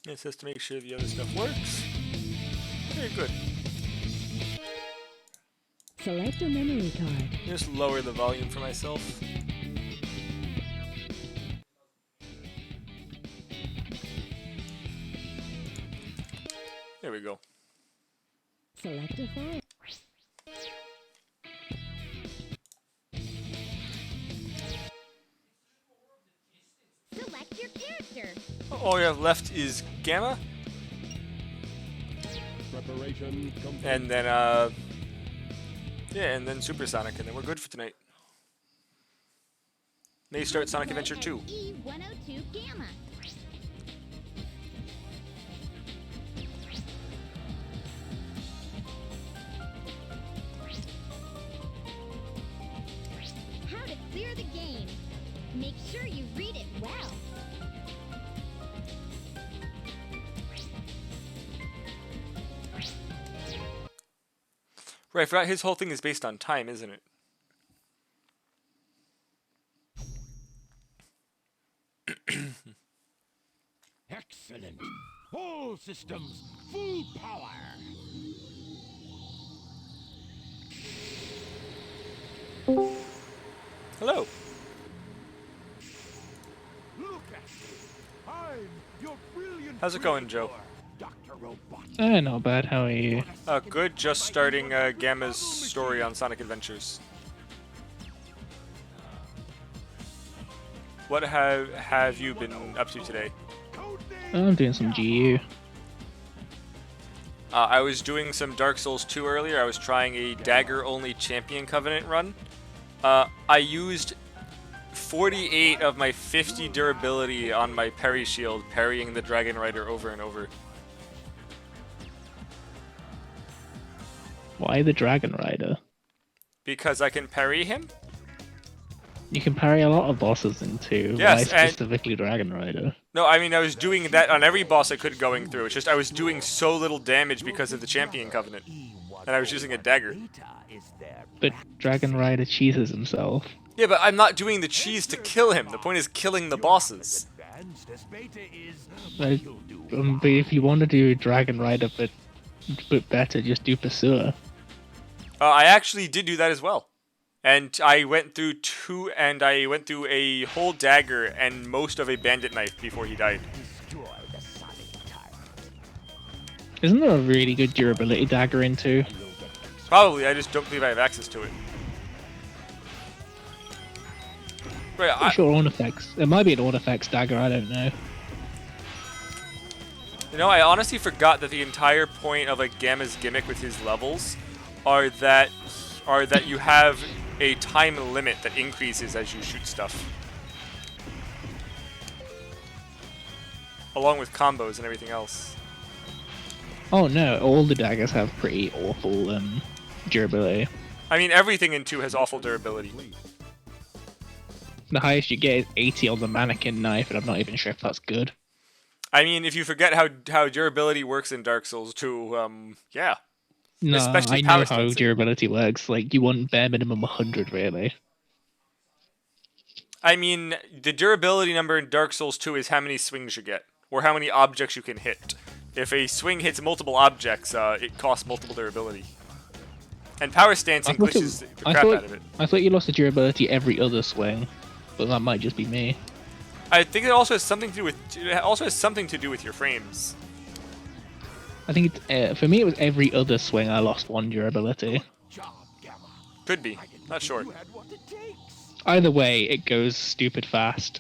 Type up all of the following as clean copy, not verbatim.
It says to make sure the other stuff works. Very good. Select a memory card. Just lower the volume for myself. There we go. Select a file. Select your character. All we have left is Gamma, Preparation complete. and then yeah, and then Supersonic, and then we're good for tonight. They start Sonic Adventure 2. E102 Gamma. How to clear the game. Make sure you read it well. Right, I forgot his whole thing is based on time, isn't it? Excellent. All systems full power. Hello. Look at me. I'm your brilliant How's it going, Joe? Dr. Robot. Not bad. How are you? Good. Just starting Gamma's story on Sonic Adventures. What have you been up to today? I'm doing some GU. I was doing some Dark Souls 2 earlier. I was trying a dagger-only Champion Covenant run. I used 48 of my 50 durability on my parry shield, parrying the Dragon Rider over and over. Why the Dragon Rider? Because I can parry him? You can parry a lot of bosses in 2. Yes, Why and- specifically Dragon Rider? No, I mean, I was doing that on every boss I could going through. It's just I was doing so little damage because of the Champion Covenant. And I was using a dagger. But Dragon Rider cheeses himself. Yeah, but I'm not doing the cheese to kill him. The point is killing the bosses. But if you want to do Dragon Rider but better, just do Pursuer. I actually did do that as well. And I went through a whole dagger and most of a bandit knife before he died. Isn't there a really good durability dagger in 2? Probably, I just don't believe I have access to it. Right, I'm sure Ornifex. It might be an Ornifex dagger, I don't know. you know, I honestly forgot that the entire point of like Gamma's gimmick with his levels are that you have a time limit that increases as you shoot stuff. Along with combos and everything else. Oh no, all the daggers have pretty awful durability. I mean, everything in 2 has awful durability. The highest you get is 80 on the mannequin knife, and I'm not even sure if that's good. I mean, if you forget how durability works in Dark Souls 2, yeah. No, Especially I power know how stance. durability works. Like, you want bare minimum 100, really. I mean, the durability number in Dark Souls 2 is how many swings you get, or how many objects you can hit. If a swing hits multiple objects, it costs multiple durability. And power stancing pushes the crap out of it. I thought you lost the durability every other swing, but that might just be me. I think it also has something to do with your frames. I think for me it was every other swing I lost 1 durability. Could be, not sure. Either way, it goes stupid fast.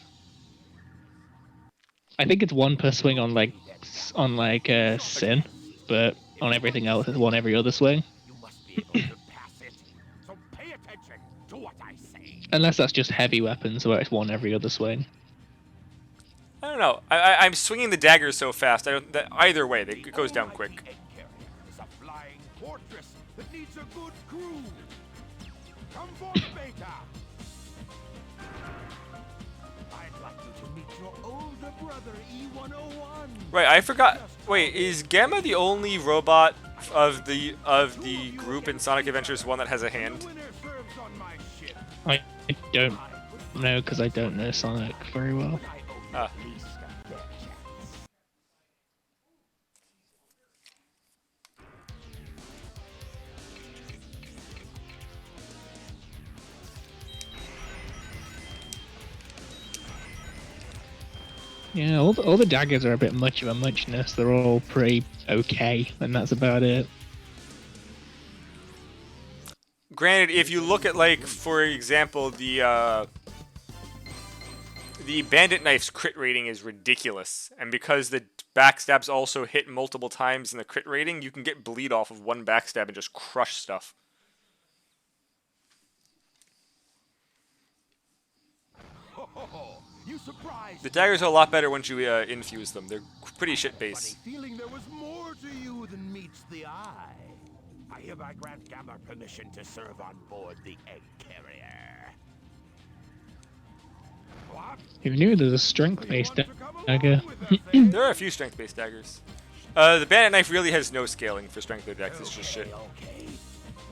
I think it's 1 per swing on Sin, but on everything else it's 1 every other swing. Unless that's just heavy weapons where it's 1 every other swing. I don't know. I'm swinging the daggers so fast. Either way, it goes down quick. Right, I forgot. Wait, is Gamma the only robot of the group in Sonic Adventures 1 that has a hand? I don't know because I don't know Sonic very well. Ah. Yeah, all the daggers are a bit much of a muchness. They're all pretty okay, and that's about it. Granted, if you look at, like, for example, the bandit knife's crit rating is ridiculous, and because the backstabs also hit multiple times in the crit rating, you can get bleed off of one backstab and just crush stuff. You surprised The daggers are a lot better once you infuse them. They're pretty shit Funny base. feeling there was more to you than meets the eye. I hereby grant Gamma permission to serve on board the egg carrier. What? Who knew there's a strength-based You want to come dagger? along with us, eh? There are a few strength-based daggers. The bandit knife really has no scaling for strength or dex. It's just shit. Okay.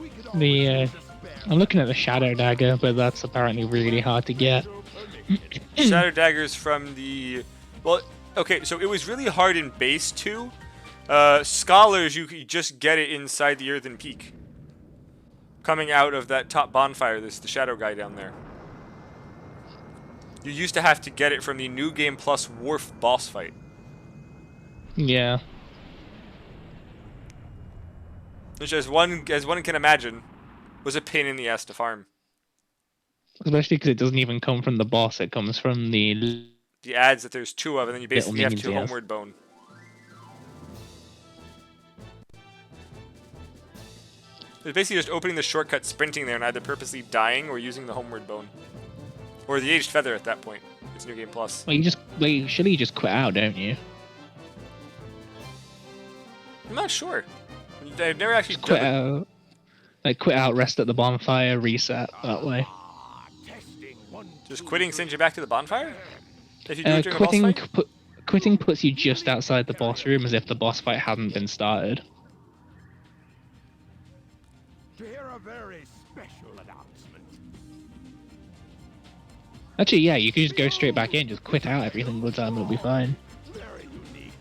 We could The, always use a spare I'm looking at the shadow dagger, but that's apparently really hard to get. permission. Shadow daggers from the... Well, okay, so it was really hard in base 2. Scholars, you could just get it inside the Earthen Peak. Coming out of that top bonfire, there's the shadow guy down there. You used to have to get it from the New Game Plus Wharf boss fight. Yeah. Which, as one can imagine, was a pain in the ass to farm. Especially because it doesn't even come from the boss, it comes from the... The adds that there's 2 of, and then you basically have minions, 2 yes. homeward bone. It's basically just opening the shortcut, sprinting there, and either purposely dying or using the homeward bone. Or the Aged Feather at that point. It's New Game Plus. Well, you just... Wait, surely you just quit out, don't you? I'm not sure. I've never actually Just quit done it. out. Like, quit out, rest at the bonfire, reset that way. Testing 1, Just 2, quitting sends you back to the bonfire? If you do it during a Quitting, boss fight? quitting puts you just outside the boss room as if the boss fight hadn't been started. to hear a very special announcement. Actually, yeah, you could just go straight back in, just quit out every single time, it'll be fine. Very unique.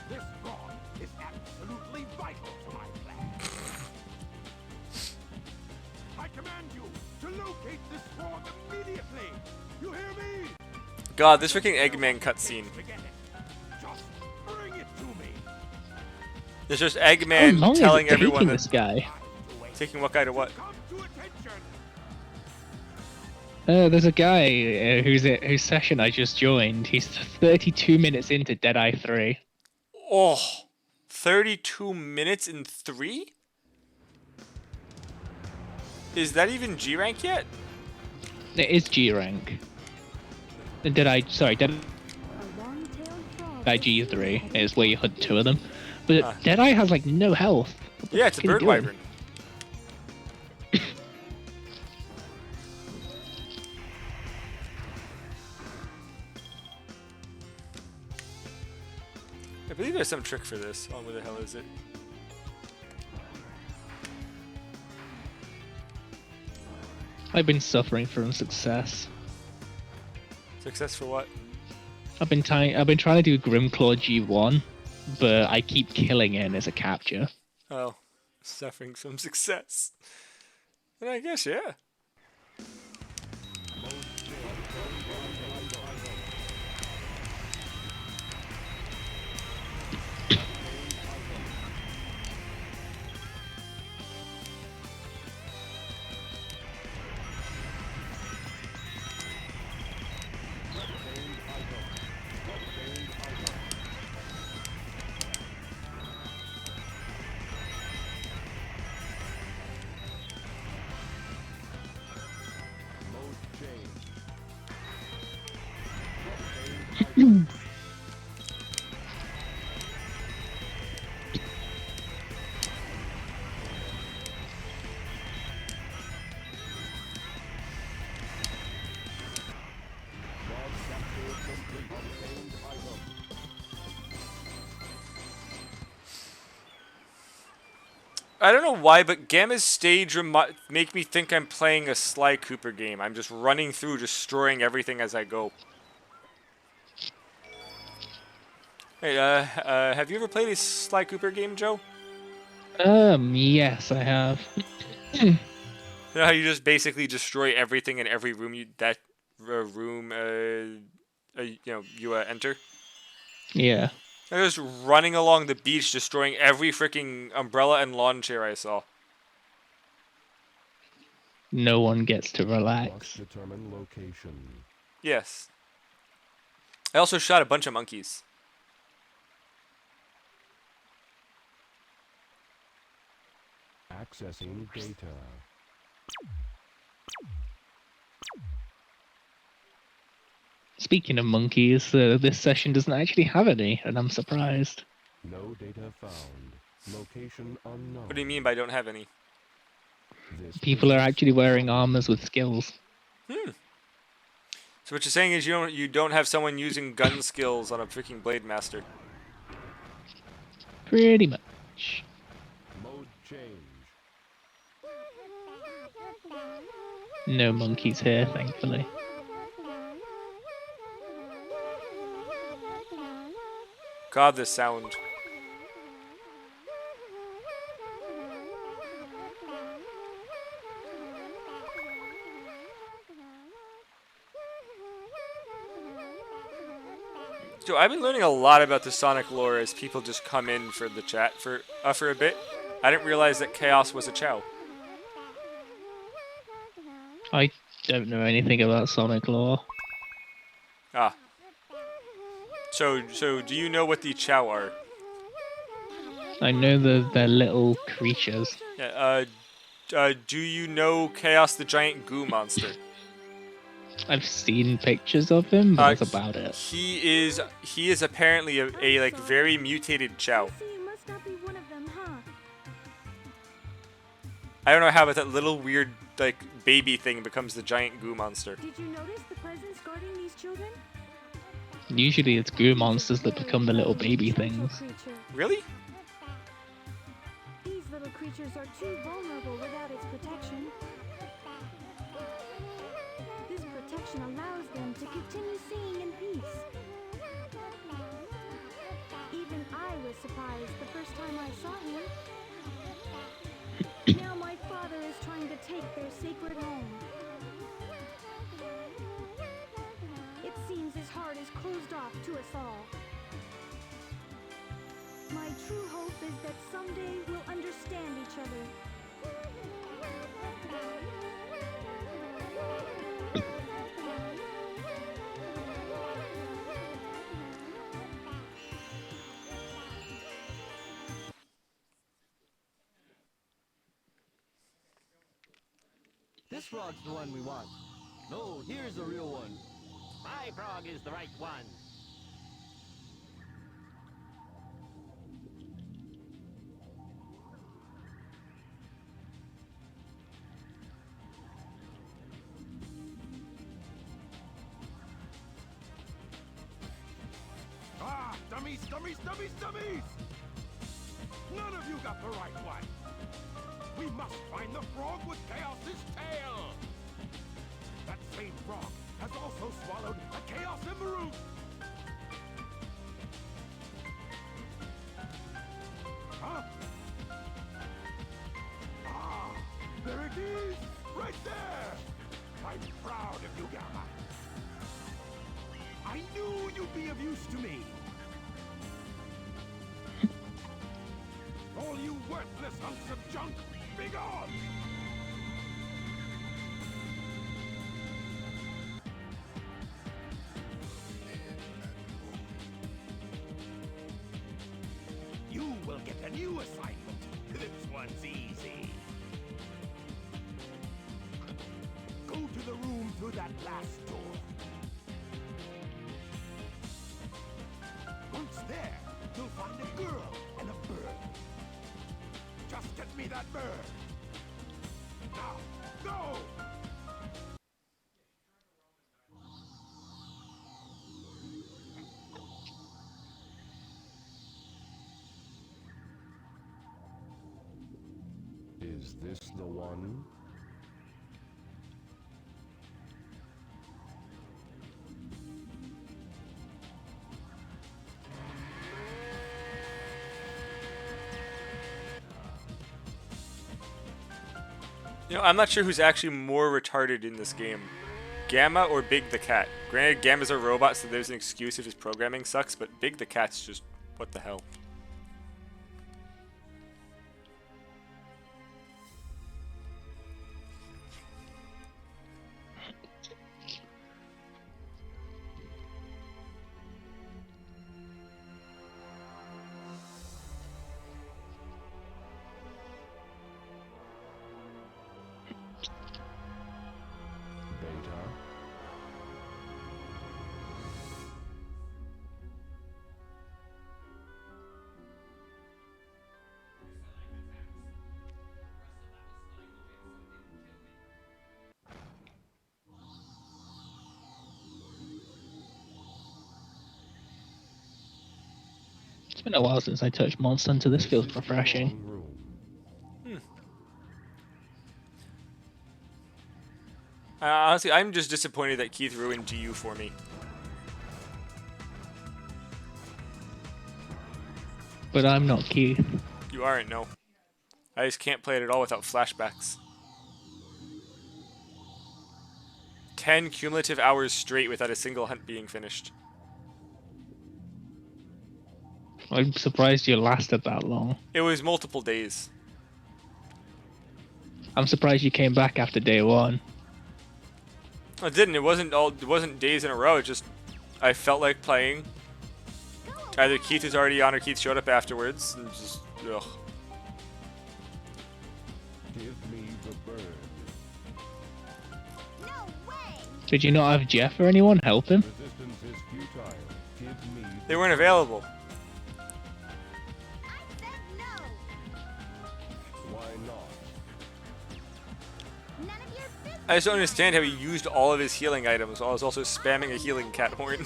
This bond is absolutely vital to my plan. I command you to locate this frog immediately. You hear me? God, this freaking Eggman cutscene. Forget it. Just bring it to me. There's just How long Eggman is telling it everyone taking that... this guy? Taking what guy to what? Come to attention. There's a guy whose session I just joined. He's 32 minutes into Deadeye 3. Oh, 32 minutes in 3? Is that even G rank yet? It is G rank. Deadeye A long-tailed frog. G3 is where you hunt 2 of them. But Ah. Deadeye has like no health. What the Yeah, it's a fuck are you bird doing? wyvern. I believe there's some trick for this. Oh, where the hell is it? I've been suffering from success. Success for what? I've been trying to do Grimclaw G1, but I keep killing it and it's a capture. Oh, suffering from success. And I guess, yeah. I don't know why, but Gamma's stage make me think I'm playing a Sly Cooper game. I'm just running through, destroying everything as I go. Hey, have you ever played a Sly Cooper game, Joe? Yes, I have. You know how you just basically destroy everything in every room room you enter. Yeah. I was running along the beach, destroying every freaking umbrella and lawn chair I saw. No one gets to Must relax. determine location. Yes. I also shot a bunch of monkeys. Accessing data. Speaking of monkeys, this session doesn't actually have any, and I'm surprised. No data found. Location unknown. What do you mean by don't have any? This People are business actually wearing armors with skills. So what you're saying is you don't have someone using gun skills on a freaking Blade Master. Pretty much. mode change. No monkeys here, thankfully. God, this sound. So I've been learning a lot about the Sonic lore as people just come in for the chat for a bit. I didn't realize that Chaos was a Chow. I don't know anything about Sonic lore. Ah. So do you know what the Chow are? I know they're little creatures. Yeah, do you know Chaos the giant goo monster? I've seen pictures of him, but that's about it. He is apparently a like very mutated Chow. So you must not be one of them, huh? I don't know how, but that little weird like baby thing becomes the giant goo monster. Did you notice the presence guarding these children? Usually it's goo monsters that become the little baby things. Creature. Really? These little creatures are too vulnerable without its protection. This protection allows them to continue singing in peace. Even I was surprised the first time I saw him. Now my father is trying to take their sacred home. It seems his heart is closed off to us all. My true hope is that someday we'll understand each other. This frog's the one we want. No, here's the real one. My frog is the right one. Ah, dummies, dummies, dummies, dummies! None of you got the right one. We must find the frog with Chaos's tail. That same frog has also swallowed a Chaos Emerald. Huh? Ah, there it is, right there. I'm proud of you, Gamma. I knew you'd be of use to me. All you worthless hunks of junk, be gone! You will get a new assignment. This one's easy. Go to the room through that last door. Once there, you'll find a girl and a bird. Just get me that bird. Now, go! Is this the one? You know, I'm not sure who's actually more retarded in this game. Gamma or Big the Cat? Granted, Gamma's a robot, so there's an excuse if his programming sucks, but Big the Cat's just... what the hell? Beta. It's been a while since I touched Monster Hunter. This feels refreshing. Long room. Honestly, I'm just disappointed that Keith ruined GU for me. But I'm not Keith. You aren't, no. I just can't play it at all without flashbacks. 10 cumulative hours straight without a single hunt being finished. I'm surprised you lasted that long. It was multiple days. I'm surprised you came back after day one. It didn't. It wasn't days in a row. It just I felt like playing. Either Keith was already on or Keith showed up afterwards. And just ugh. Give me the bird. No way! Did you not have Jeff or anyone help him? Resistance is futile. Give me They weren't available. I said no! Why not? None of your business! I just don't understand how he used all of his healing items while I was also spamming a healing cat horn.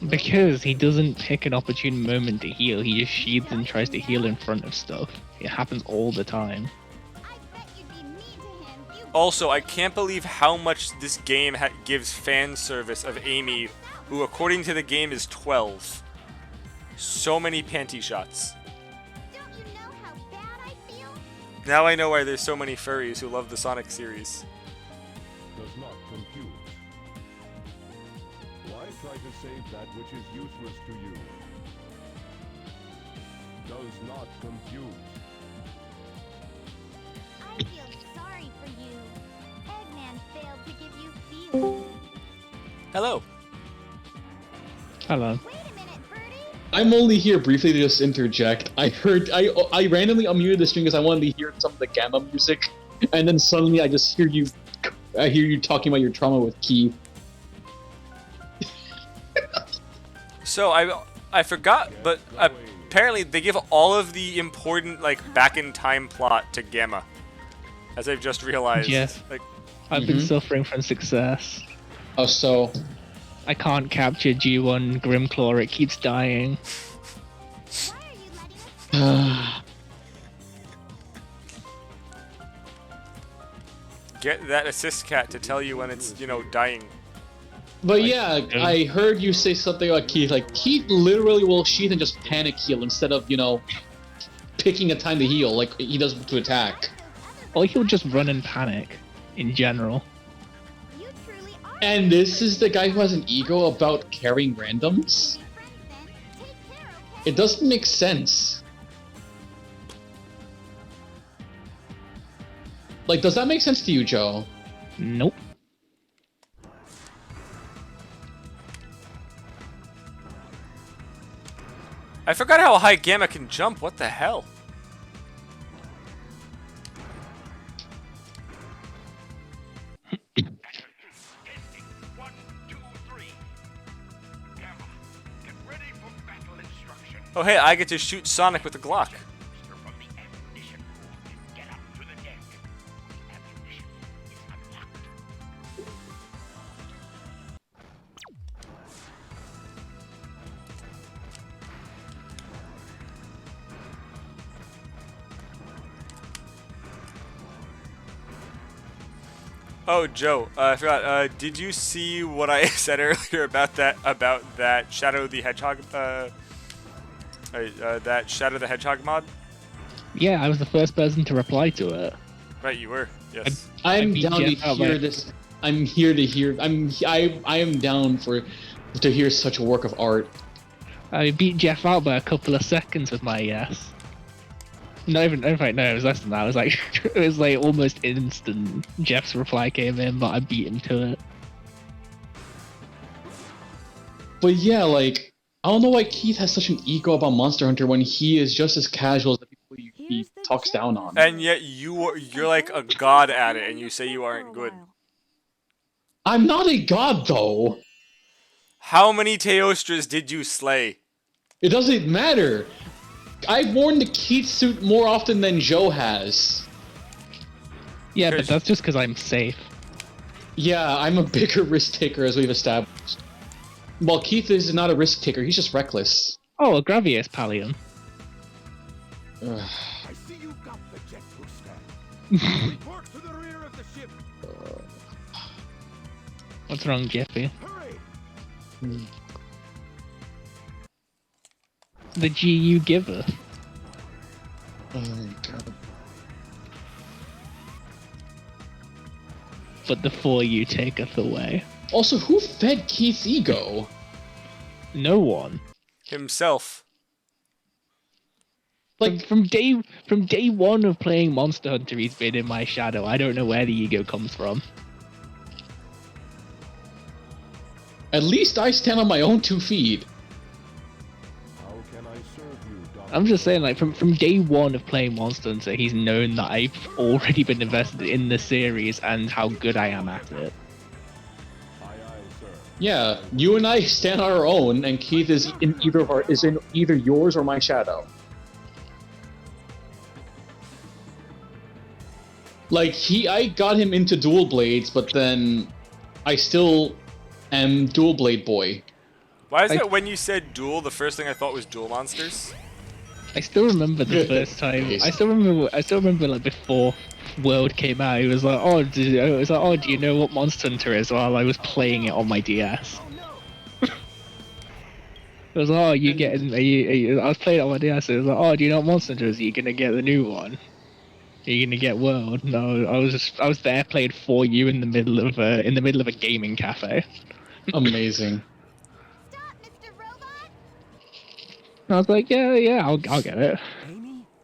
Because he doesn't pick an opportune moment to heal. He just sheathes and tries to heal in front of stuff. It happens all the time. I bet you'd be mean to him. You Also, I can't believe how much this game gives fan service of Amy, who according to the game is 12. So many panty shots. don't you know how bad I feel? Now I know why there's so many furries who love the Sonic series. Does not compute. Why try to save that which is useless to you? Does not compute. I feel sorry for you. Eggman failed to give you feelings. Hello. Hello. Wait a minute, Birdie. I'm only here briefly to just interject. I randomly unmuted the stream because I wanted to hear some of the Gamma music, and then suddenly I just hear you talking about your trauma with Keith. So I forgot, but apparently they give all of the important like back in time plot to Gamma, as I've just realized. Yes. Like, I've been suffering from success. Oh, so I can't capture G1 Grimclaw, it keeps dying. Why are you letting us get that assist cat to tell you when it's dying. But yeah, I heard you say something about Keith. Like, Keith literally will sheath and just panic heal instead of, picking a time to heal like he does to attack. Or he'll just run and panic, in general. You truly are And this is the guy who has an ego about carrying randoms? friends then. Take care, okay? It doesn't make sense. Like, does that make sense to you, Joe? Nope. I forgot how high Gamma can jump. What the hell? One, two, three. Gamma, get ready for battle instruction. Oh hey, I get to shoot Sonic with a Glock. From the ammunition room, get up to the deck. Ammunition is unlocked. Oh, Joe, I forgot. Did you see what I said earlier about that Shadow the Hedgehog? That Shadow the Hedgehog mod? Yeah, I was the first person to reply to it. Right, you were. Yes. I'm beat down to Jeff out hear by- this. I'm here to hear. I am down to hear such a work of art. I beat Jeff out by a couple of seconds with my yes. Not even. In fact, no, it was less than that. It was like it was like almost instant. Jeff's reply came in, but I beat him to it. But yeah, like I don't know why Keith has such an ego about Monster Hunter when he is just as casual as the people he Here's the talks down on. And yet you're like a god at it, and you say you aren't good. I'm not a god though. How many Teostras did you slay? It doesn't matter. I've worn the Keith suit more often than Joe has. Yeah, but Because- that's just because I'm safe. Yeah, I'm a bigger risk taker as we've established. Well, Keith is not a risk taker, he's just reckless. Oh, a Gravius Pallium. Ugh. I see you got the jet booster. Report to the rear of the ship. What's wrong, Jeffy? Hurry! The GU giver. Oh my god. But the 4U taketh away. Also, who fed Keith's ego? No one. Himself. Like, From day one of playing Monster Hunter, he's been in my shadow. I don't know where the ego comes from. at least I stand on my own 2 feet. How can I serve you, Doctor? I'm just saying, like, from day one of playing Monster Hunter, he's known that I've already been invested in the series and how good I am at it. Aye, aye, sir. Yeah, you and I stand on our own, and Keith is in either yours or my shadow. Like I got him into dual blades, but then I still am dual blade boy. Why is it when you said duel, the first thing I thought was Duel Monsters? I still remember the first time. I still remember like before World came out. It was like, do you know what Monster Hunter is? While I was playing it on my DS. It was like, I was playing it on my DS. It was like, do you know what Monster Hunter is? Are you gonna get the new one? Are you gonna get World? No, I was there playing for you in the middle of a gaming cafe. Amazing. Stop, Mr. Robot! And I was like, yeah, I'll get it.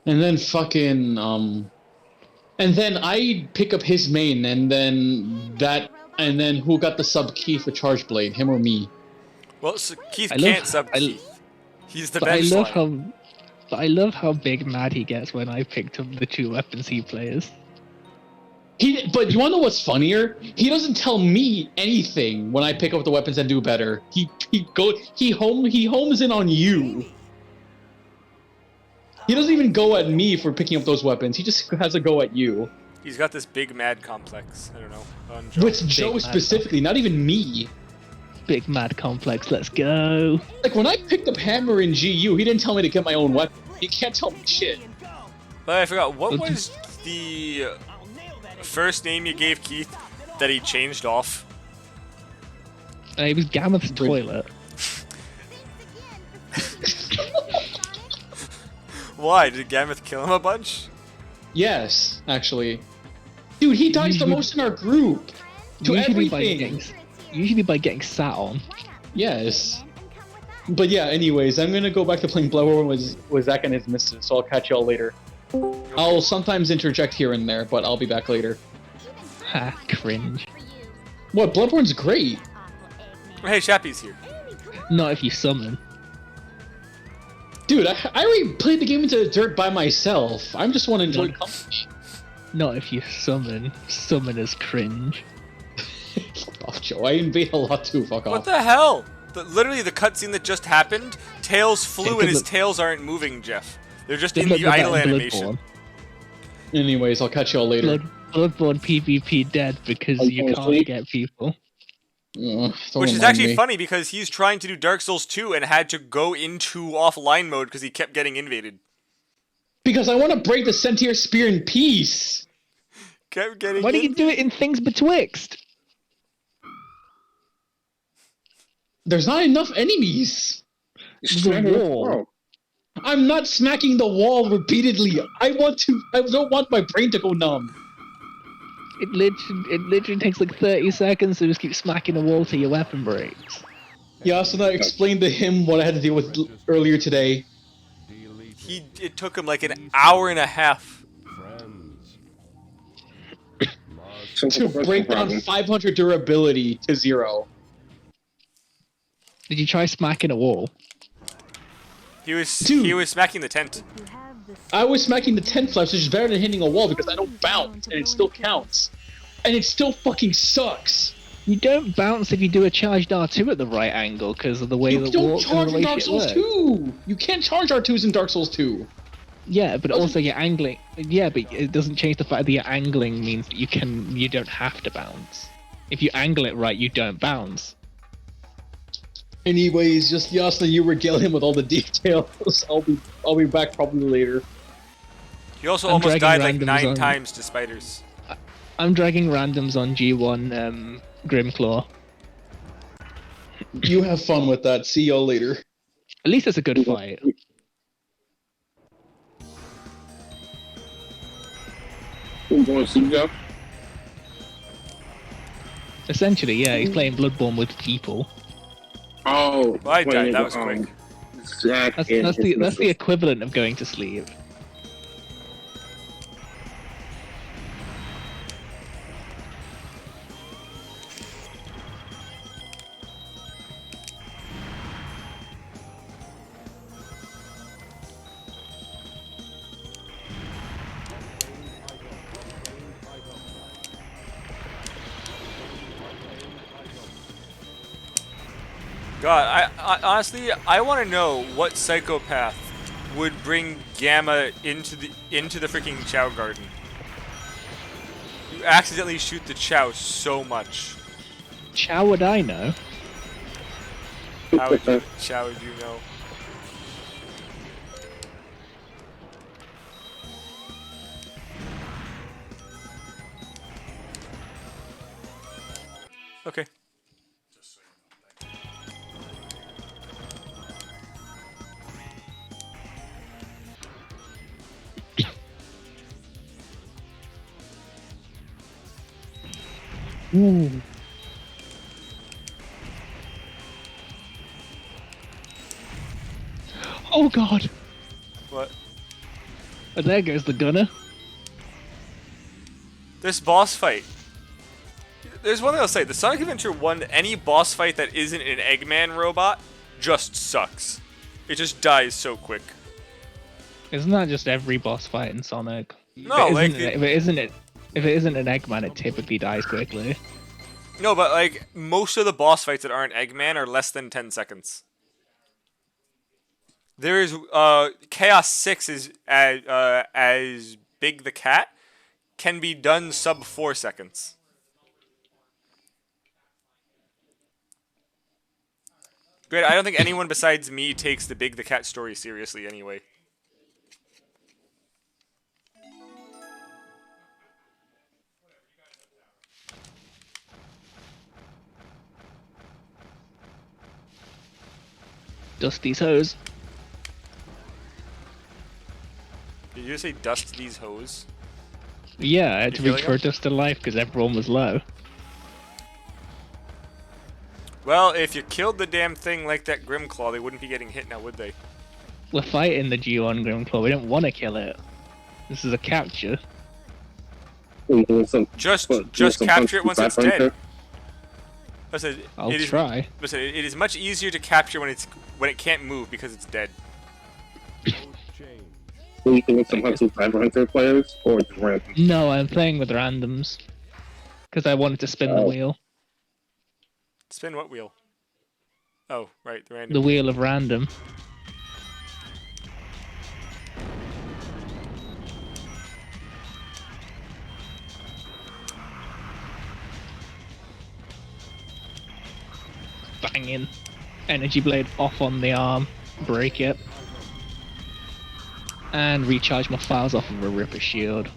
And then fucking and then I pick up his main, and then who got the sub key for Charge Blade, him or me? Well, so Keith I love- can't sub I- Keith. He's the But I bench love line. I love how big mad he gets when I picked up the 2 weapons he plays. But you wanna know what's funnier? He doesn't tell me anything when I pick up the weapons and do better. He homes in on you. He doesn't even go at me for picking up those weapons. He just has a go at you. He's got this big mad complex. I don't know. On Joe. With Joe mad specifically, not even me. Big mad complex, let's go. Like when I picked up Hammer in GU, he didn't tell me to get my own weapon. He can't tell me shit. But I forgot, what was the first name you gave Keith that he changed off? It was Gammoth's toilet. Why? Did Gammoth kill him a bunch? Yes, actually. Dude, he dies the most in our group. To everything. Usually by getting sat on. Yes. But yeah, anyways, I'm gonna go back to playing Bloodborne with Zach and his missus, so I'll catch y'all later. I'll sometimes interject here and there, but I'll be back later. Ha, cringe. What, Bloodborne's great. Hey, Shappy's here. Not if you summon. Dude, I already played the game into the dirt by myself. I just want to enjoy company. Not if you summon. Summon is cringe. Fuck off, Joe. I invade a lot too, fuck What off. the hell? Literally, the cutscene that just happened, tails flew good and his look. tails aren't moving, Jeff. They're just Good in luck the with that idle in animation. Anyways, I'll catch y'all later. Bloodborne PvP dead because Are you you falling asleep? can't get people. Ugh, don't Which is remind actually me. funny because he's trying to do Dark Souls 2 and had to go into offline mode because he kept getting invaded. Because I want to break the Sentier Spear in peace. Kept getting Why do you do it in Things Betwixt? There's not enough enemies. The wall. I'm not smacking the wall repeatedly. I don't want my brain to go numb. It literally takes like 30 seconds to just keep smacking the wall till your weapon breaks. Yeah, so I explained to him what I had to deal with earlier today. It took him like an hour and a half. Friends. To break down 500 durability to 0. Did you try smacking a wall? He was Dude. smacking the tent. You have the I was smacking the 10 flaps, which is better than hitting a wall because I don't bounce, and it still counts. And it still fucking sucks. You don't bounce if you do a charged R2 at the right angle because of the way You the don't wall charge the in way Dark shit Souls works. 2! You can't charge R2s in Dark Souls 2. Yeah, but also you're angling. Yeah, but it doesn't change the fact that you're angling means that you don't have to bounce. If you angle it right, you don't bounce. Anyways, just Yasna, you regale him with all the details. I'll be back probably later. He also I'm almost died like dragging 9 randoms on- times to spiders. I'm dragging randoms on G1 Grimclaw. You have fun with that. See y'all later. At least it's a good fight. Essentially, yeah, he's playing Bloodborne with people. Oh, Well, I died. That was quick. Zack That's and that's the equivalent of going to sleep. God, I honestly, I want to know what psychopath would bring Gamma into the freaking Chow Garden. You accidentally shoot the Chow so much. How would I know? How would you, Chow would you know? Okay. Ooh. Oh god! What? And there goes the gunner. This boss fight. There's one thing I'll say. The Sonic Adventure 1, any boss fight that isn't an Eggman robot just sucks. It just dies so quick. Isn't that just every boss fight in Sonic? No, if like it isn't an Eggman, it typically dies quickly. No, but like most of the boss fights that aren't Eggman are less than 10 seconds. There is Chaos 6 is as Big the Cat can be done sub 4 seconds. Great, I don't think anyone besides me takes the Big the Cat story seriously anyway. Dusty's hose. Did you say dust these hoes? Yeah, I had to You reach killing for a dust of life because everyone was low. Well, if you killed the damn thing like that Grimclaw, they wouldn't be getting hit now, would they? We're fighting the G1 Grimclaw. We don't want to kill it. This is a capture. Just capture it once it's dead. Listen, I'll it is, try. Listen, it is much easier to capture when it can't move because it's dead. Are you doing some Hunter players or just random? No, I'm playing with randoms. Because I wanted to spin the wheel. Spin what wheel? Oh, right, the random. The wheel of random. Banging. Energy blade off on the arm. Break it. And recharge my files off of a Ripper shield.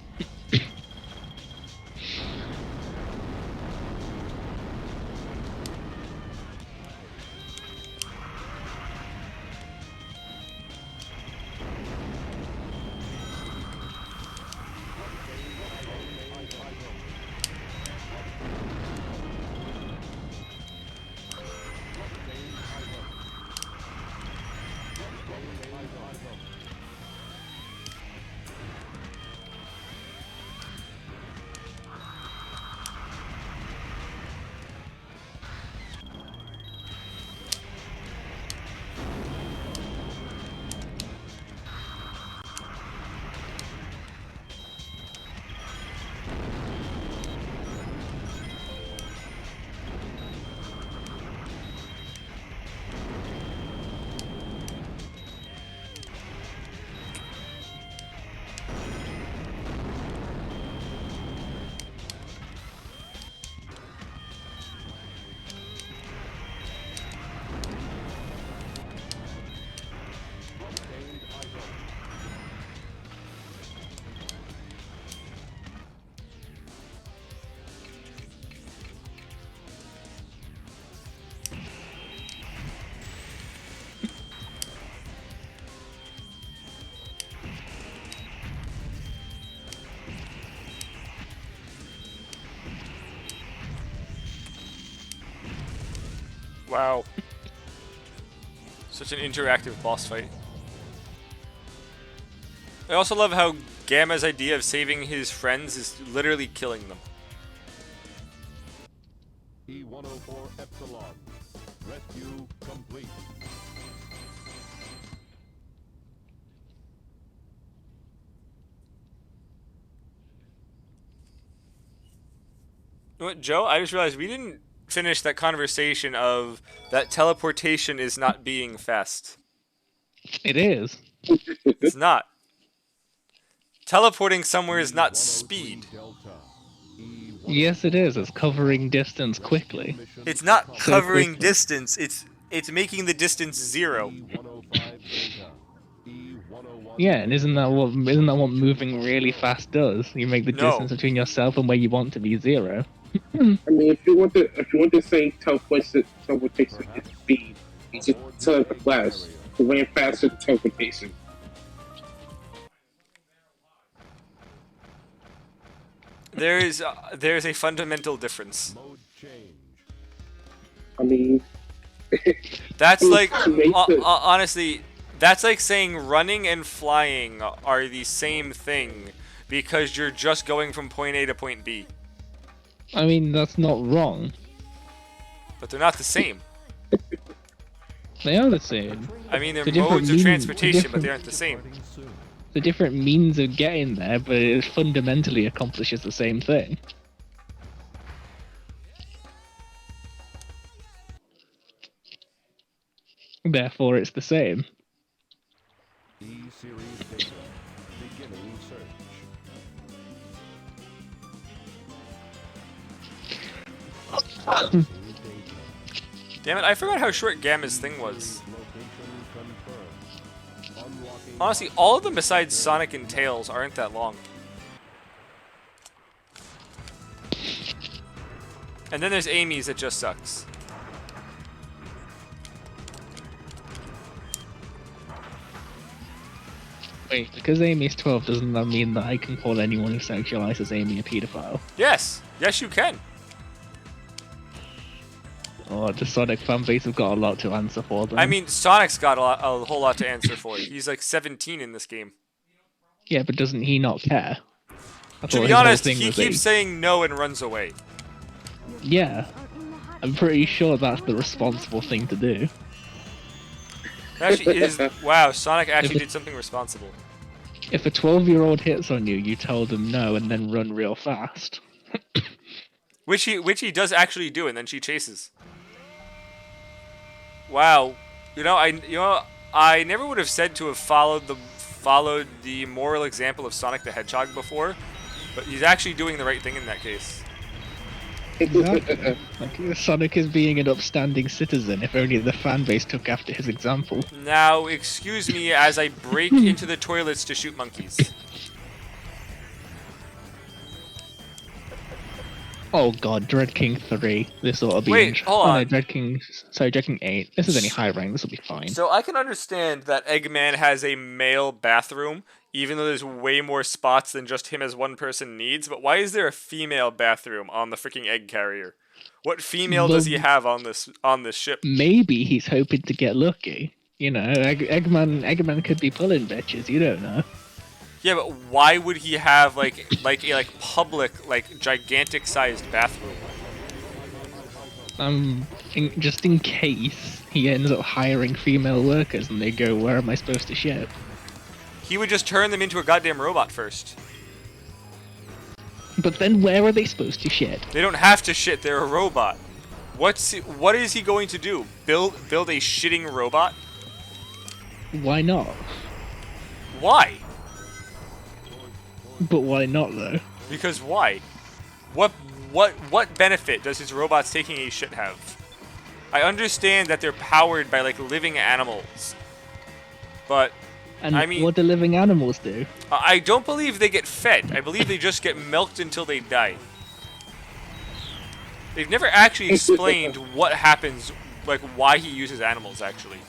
Wow. Such an interactive boss fight. I also love how Gamma's idea of saving his friends is literally killing them. E-104 Epsilon. Rescue complete. You know what, Joe? I just realized we didn't finish that conversation of that teleportation is not being fast. It is. It's not. Teleporting somewhere is not speed. Yes, it is. It's covering distance quickly. It's not So covering quickly. distance. It's making the distance 0. Yeah, and isn't that what moving really fast does? You make the No. distance between yourself and where you want to be 0. I mean, if you want to say teleportation is speed, you just tell it the flash. To ran faster than teleportation. There's a fundamental difference. Mode change. I mean, That's like Makes it- honestly, that's like saying running and flying are the same thing because you're just going from point A to point B, I mean, that's not wrong. but they're not the same. They are the same. I mean, they're The different modes of meaning- transportation, but different- they aren't the same. The different means of getting there, but it fundamentally accomplishes the same thing. Therefore, it's the same. E-series data. Beginning search. Data. Damn it, I forgot how short Gamma's thing was. Location confirmed. Unlocking Honestly, all of them besides Sonic and Tails aren't that long. And then there's Amy's that just sucks. Wait, because Amy's 12 doesn't that mean that I can call anyone who sexualizes Amy a pedophile? Yes, yes you can. Oh, the Sonic fanbase have got a lot to answer for them. I mean, Sonic's got a whole lot to answer for. He's like 17 in this game. yeah, but doesn't he not care? I To thought be his whole honest, thing he was keeps saying no and runs away. Yeah, I'm pretty sure that's the responsible thing to do. It actually is. Wow, Sonic actually did something responsible. If a 12-year-old hits on you, you tell them no and then run real fast. Which he does actually do, and then she chases. Wow, I never would have said to have followed the moral example of Sonic the Hedgehog before, but he's actually doing the right thing in that case. Exactly. Like, Sonic is being an upstanding citizen, if only the fanbase took after his example. Now, excuse me as I break into the toilets to shoot monkeys. Oh god, Dread King 3. This ought to be... Wait, hold Oh, on. no, Dread King... Sorry, Dread King 8. This is only high rank, this will be fine. So I can understand that Eggman has a male bathroom, even though there's way more spots than just him as one person needs, but why is there a female bathroom on the freaking egg carrier? What female does he have on this ship? Maybe he's hoping to get lucky. You know, Eggman could be pulling bitches, you don't know. Yeah, but why would he have like a public gigantic sized bathroom? Just in case he ends up hiring female workers and they go, where am I supposed to ship? He would just turn them into a goddamn robot first. But then where are they supposed to shit? They don't have to shit, they're a robot. What is he going to do? Build a shitting robot? Why not? Why? But why not though? Because why? What benefit does his robots taking a shit have? I understand that they're powered by like living animals. But And I mean- what do living animals do? I don't believe they get fed. I believe they just get milked until they die. They've never actually explained what happens, like why he uses animals actually.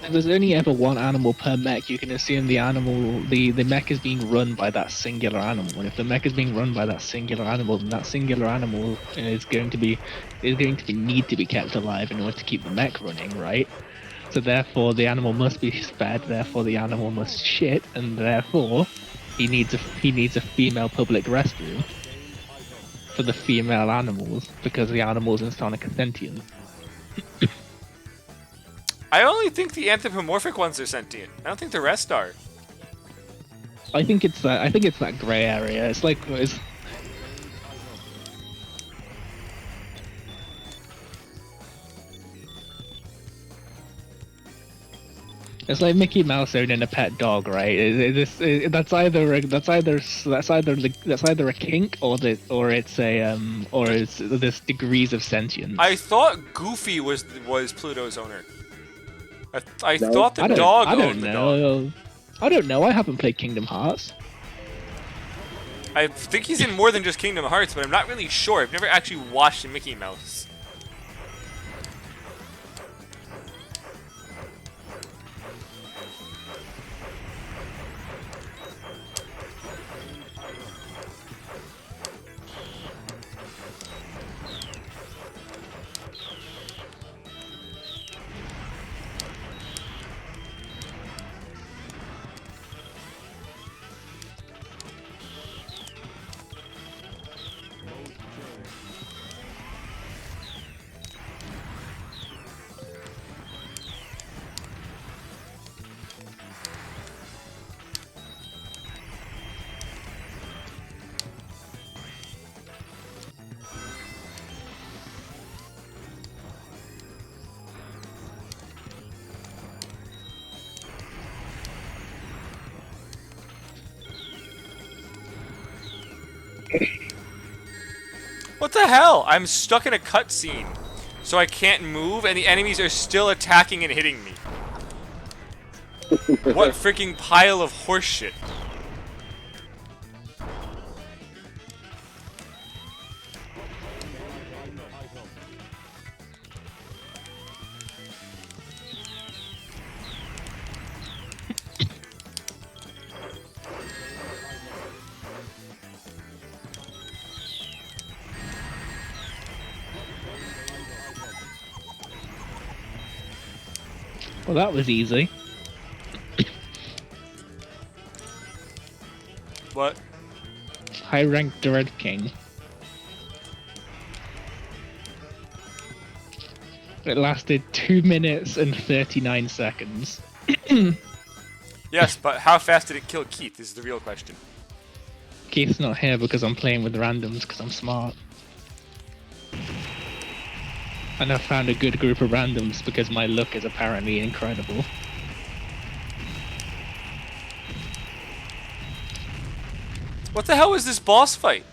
if there's only ever one animal per mech, you can assume the mech is being run by that singular animal. And if the mech is being run by that singular animal, then that singular animal is going to need to be kept alive in order to keep the mech running, right? So therefore, the animal must be fed. Therefore, the animal must shit, and therefore, he needs a female public restroom for the female animals because the animals in Sonic are sentient. I only think the anthropomorphic ones are sentient. I don't think the rest are. I think it's that gray area. It's like it's like Mickey Mouse owning a pet dog, right? That's either a kink or it's this degrees of sentience. I thought Goofy was Pluto's owner. I No, thought the dog owned the dog. know. I don't know. I haven't played Kingdom Hearts. I think he's in more than just Kingdom Hearts, but I'm not really sure. I've never actually watched Mickey Mouse. What the hell? I'm stuck in a cutscene, so I can't move, and the enemies are still attacking and hitting me. What freaking pile of horseshit. Well, that was easy. What? High ranked Dread King. It lasted 2 minutes and 39 seconds. Yes, but how fast did it kill Keith is the real question. Keith's not here because I'm playing with randoms because I'm smart. And I've found a good group of randoms because my luck is apparently incredible. What the hell was this boss fight?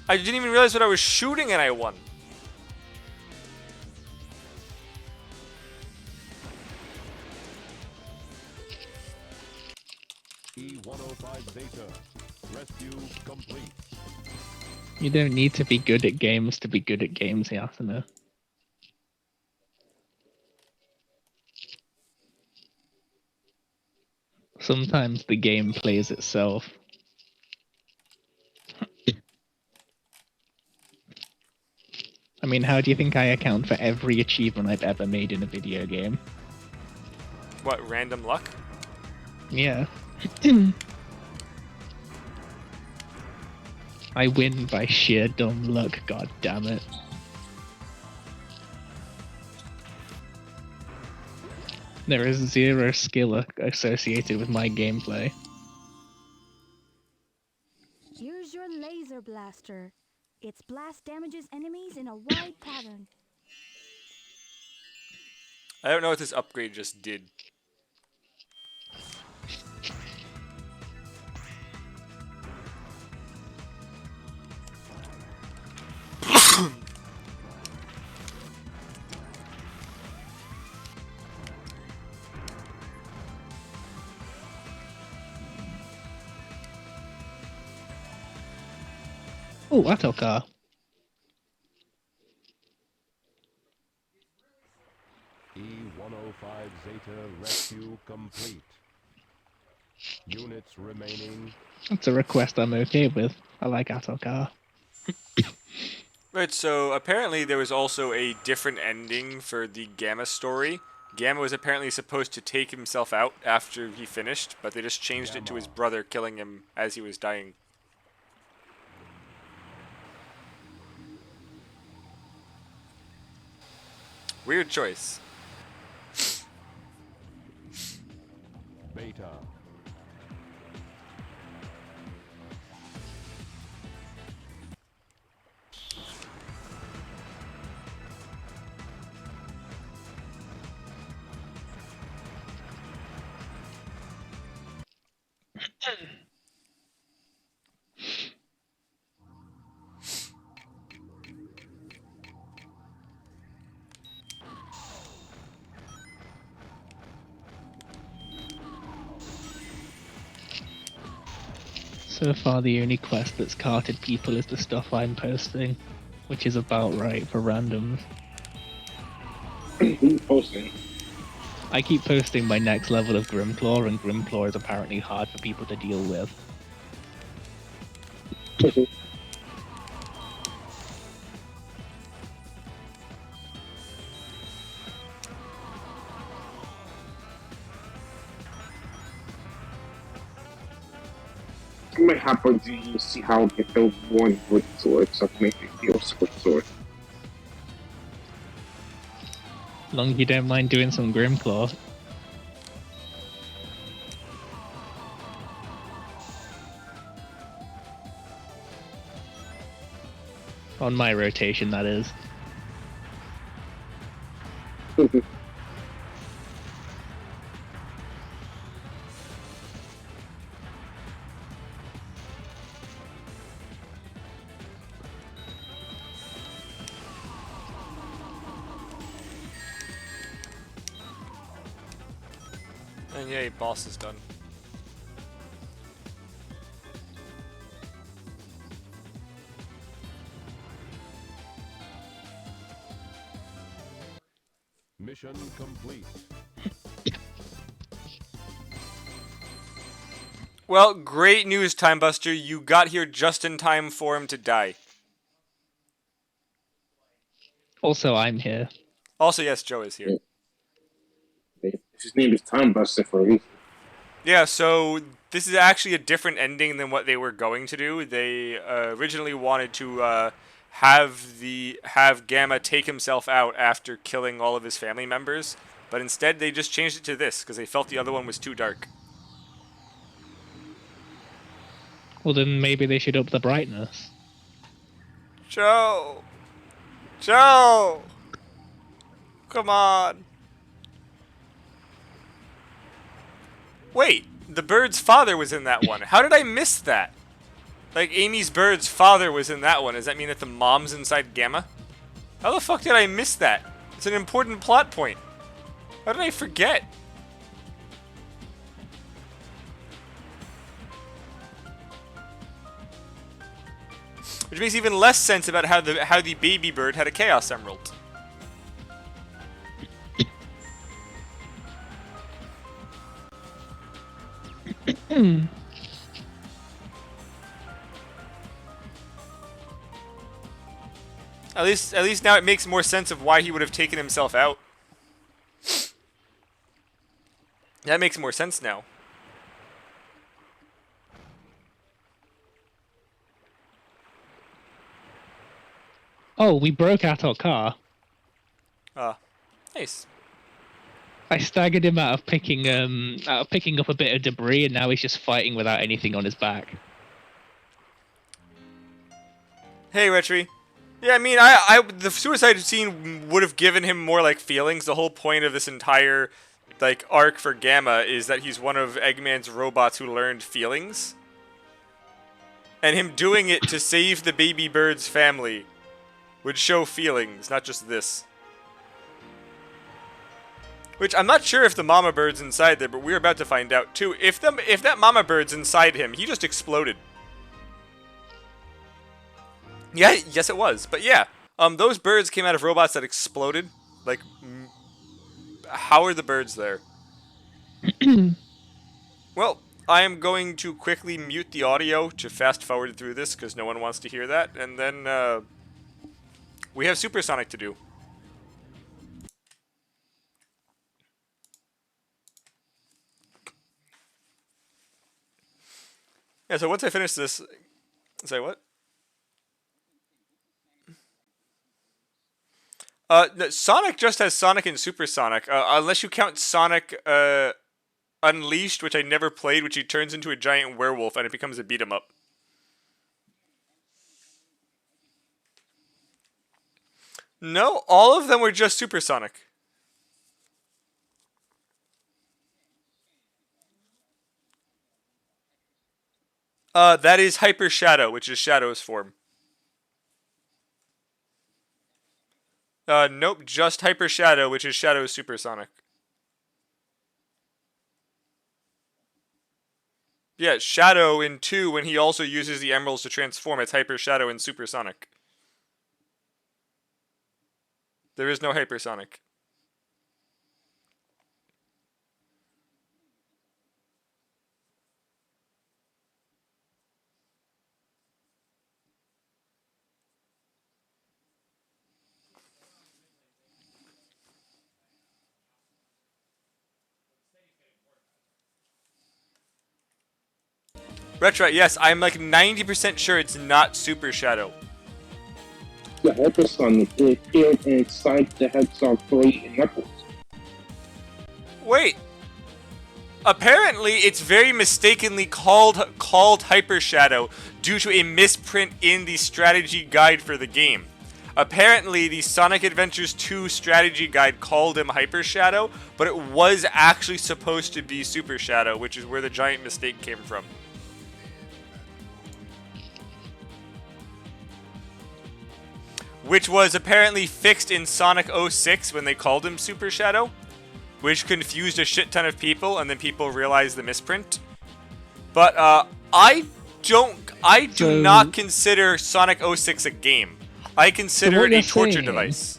I didn't even realize what I was shooting and I won. E-105 Beta. Rescue complete. You don't need to be good at games to be good at games, Yasuna. Sometimes the game plays itself. I mean, how do you think I account for every achievement I've ever made in a video game? What, random luck? Yeah. I win by sheer dumb luck, god damn it. There is zero skill associated with my gameplay. Here's your laser blaster. Its blast damages enemies in a wide pattern. I don't know what this upgrade just did. Oh, Atokar. E-105 Beta rescue complete. Units remaining. That's a request I'm okay with. I like Atokar. Right, so apparently there was also a different ending for the Gamma story. Gamma was apparently supposed to take himself out after he finished, but they just changed it to his brother killing him as he was dying. Weird choice. Beta. So far, the only quest that's carted people is the stuff I'm posting, which is about right for randoms. Who's posting? I keep posting my next level of Grimclaw, and Grimclaw is apparently hard for people to deal with. I might hop on G and see how I get the one wood sword so I can make it feel sword sword. As long as you don't mind doing some Grimclaw. On my rotation, that is. And yay, boss is done. Mission complete. Well, great news, Time Buster. You got here just in time for him to die. Also, I'm here. Also, yes, Joe is here. His name is Time Buster for a reason. Yeah, so this is actually a different ending than what they were going to do. They originally wanted to have Gamma take himself out after killing all of his family members, but instead they just changed it to this because they felt the other one was too dark. Well, then maybe they should up the brightness. Joe! Joe! Come on! Wait, the bird's father was in that one. How did I miss that? Like, Amy's bird's father was in that one. Does that mean that the mom's inside Gamma? How the fuck did I miss that? It's an important plot point. How did I forget? Which makes even less sense about how the baby bird had a Chaos Emerald. At least now it makes more sense of why he would have taken himself out. That makes more sense now. Oh, we broke Atokar. Nice. I staggered him out of picking up a bit of debris, and now he's just fighting without anything on his back. Hey, Retry. Yeah, I mean, the suicide scene would have given him more, like, feelings. The whole point of this entire, like, arc for Gamma is that he's one of Eggman's robots who learned feelings. And him doing it to save the baby bird's family would show feelings, not just this. Which, I'm not sure if the mama bird's inside there, but we're about to find out, too. If that mama bird's inside him, he just exploded. Yeah, yes it was. But yeah, those birds came out of robots that exploded, like, How are the birds there? Well, I am going to quickly mute the audio to fast forward through this because no one wants to hear that, and then we have Supersonic to do. Yeah, so once I finish this, say what? No, Sonic just has Sonic and Supersonic, unless you count Sonic Unleashed, which I never played, which he turns into a giant werewolf and it becomes a beat 'em up. No, all of them were just Supersonic. That is Hyper Shadow, which is Shadow's form. Nope, just Hyper Shadow, which is Shadow's Supersonic. Yeah, Shadow in 2, when he also uses the emeralds to transform, it's Hyper Shadow and Supersonic. There is no Hypersonic. Retro, yes, I'm like 90% sure it's not Super Shadow. Yeah, Hypersonic. It appeared inside the Hedgehog 3 and Knuckles. Wait. Apparently, it's very mistakenly called Hyper Shadow due to a misprint in the strategy guide for the game. Apparently, the Sonic Adventures 2 strategy guide called him Hyper Shadow, but it was actually supposed to be Super Shadow, which is where the giant mistake came from. Which was apparently fixed in Sonic 06 when they called him Super Shadow, which confused a shit ton of people, and then people realized the misprint. But I do not consider Sonic 06 a game. I consider it a torture device.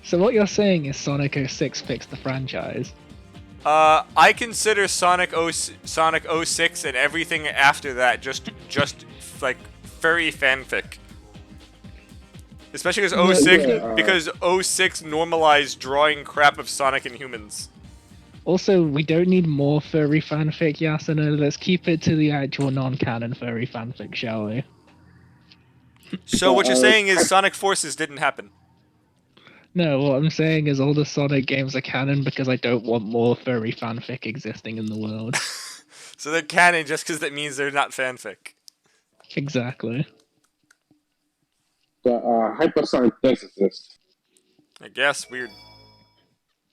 So what you're saying is Sonic 06 fixed the franchise? I consider Sonic 06 and everything after that just like furry fanfic. Especially because 06 normalized drawing crap of Sonic and humans. Also, we don't need more furry fanfic, Yasuna. Let's keep it to the actual non-canon furry fanfic, shall we? So what you're saying is Sonic Forces didn't happen? No, what I'm saying is all the Sonic games are canon because I don't want more furry fanfic existing in the world. So they're canon just because that means they're not fanfic. Exactly. The Hypersonic does exist. I guess, weird.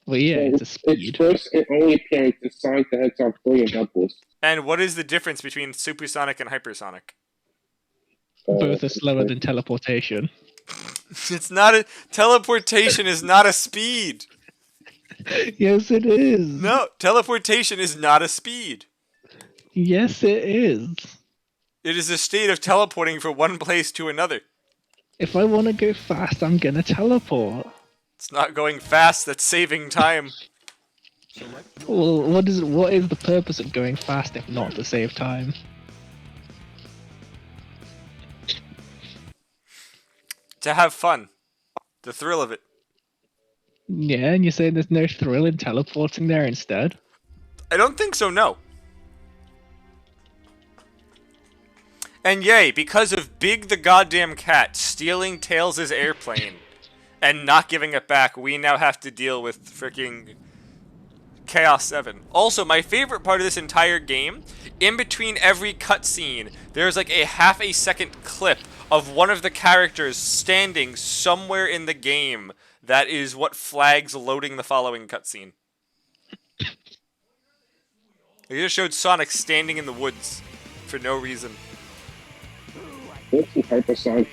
Well, yeah, it's a speed. Its first and only appearance is Sonic the Hedgehog 3 and Knuckles. And what is the difference between Supersonic and Hypersonic? Both are slower than teleportation. It's not a... Teleportation is not a speed! Yes, it is! No, teleportation is not a speed. Yes, it is. It is a state of teleporting from one place to another. If I want to go fast, I'm gonna teleport. It's not going fast, that's saving time. Well, what is the purpose of going fast if not to save time? To have fun. The thrill of it. Yeah, and you're saying there's no thrill in teleporting there instead? I don't think so, no. And yay, because of Big the Goddamn Cat stealing Tails' airplane and not giving it back, we now have to deal with freaking Chaos 7. Also, my favorite part of this entire game, in between every cutscene, there's like a half a second clip of one of the characters standing somewhere in the game that is what flags loading the following cutscene. They just showed Sonic standing in the woods for no reason. This Hypersonic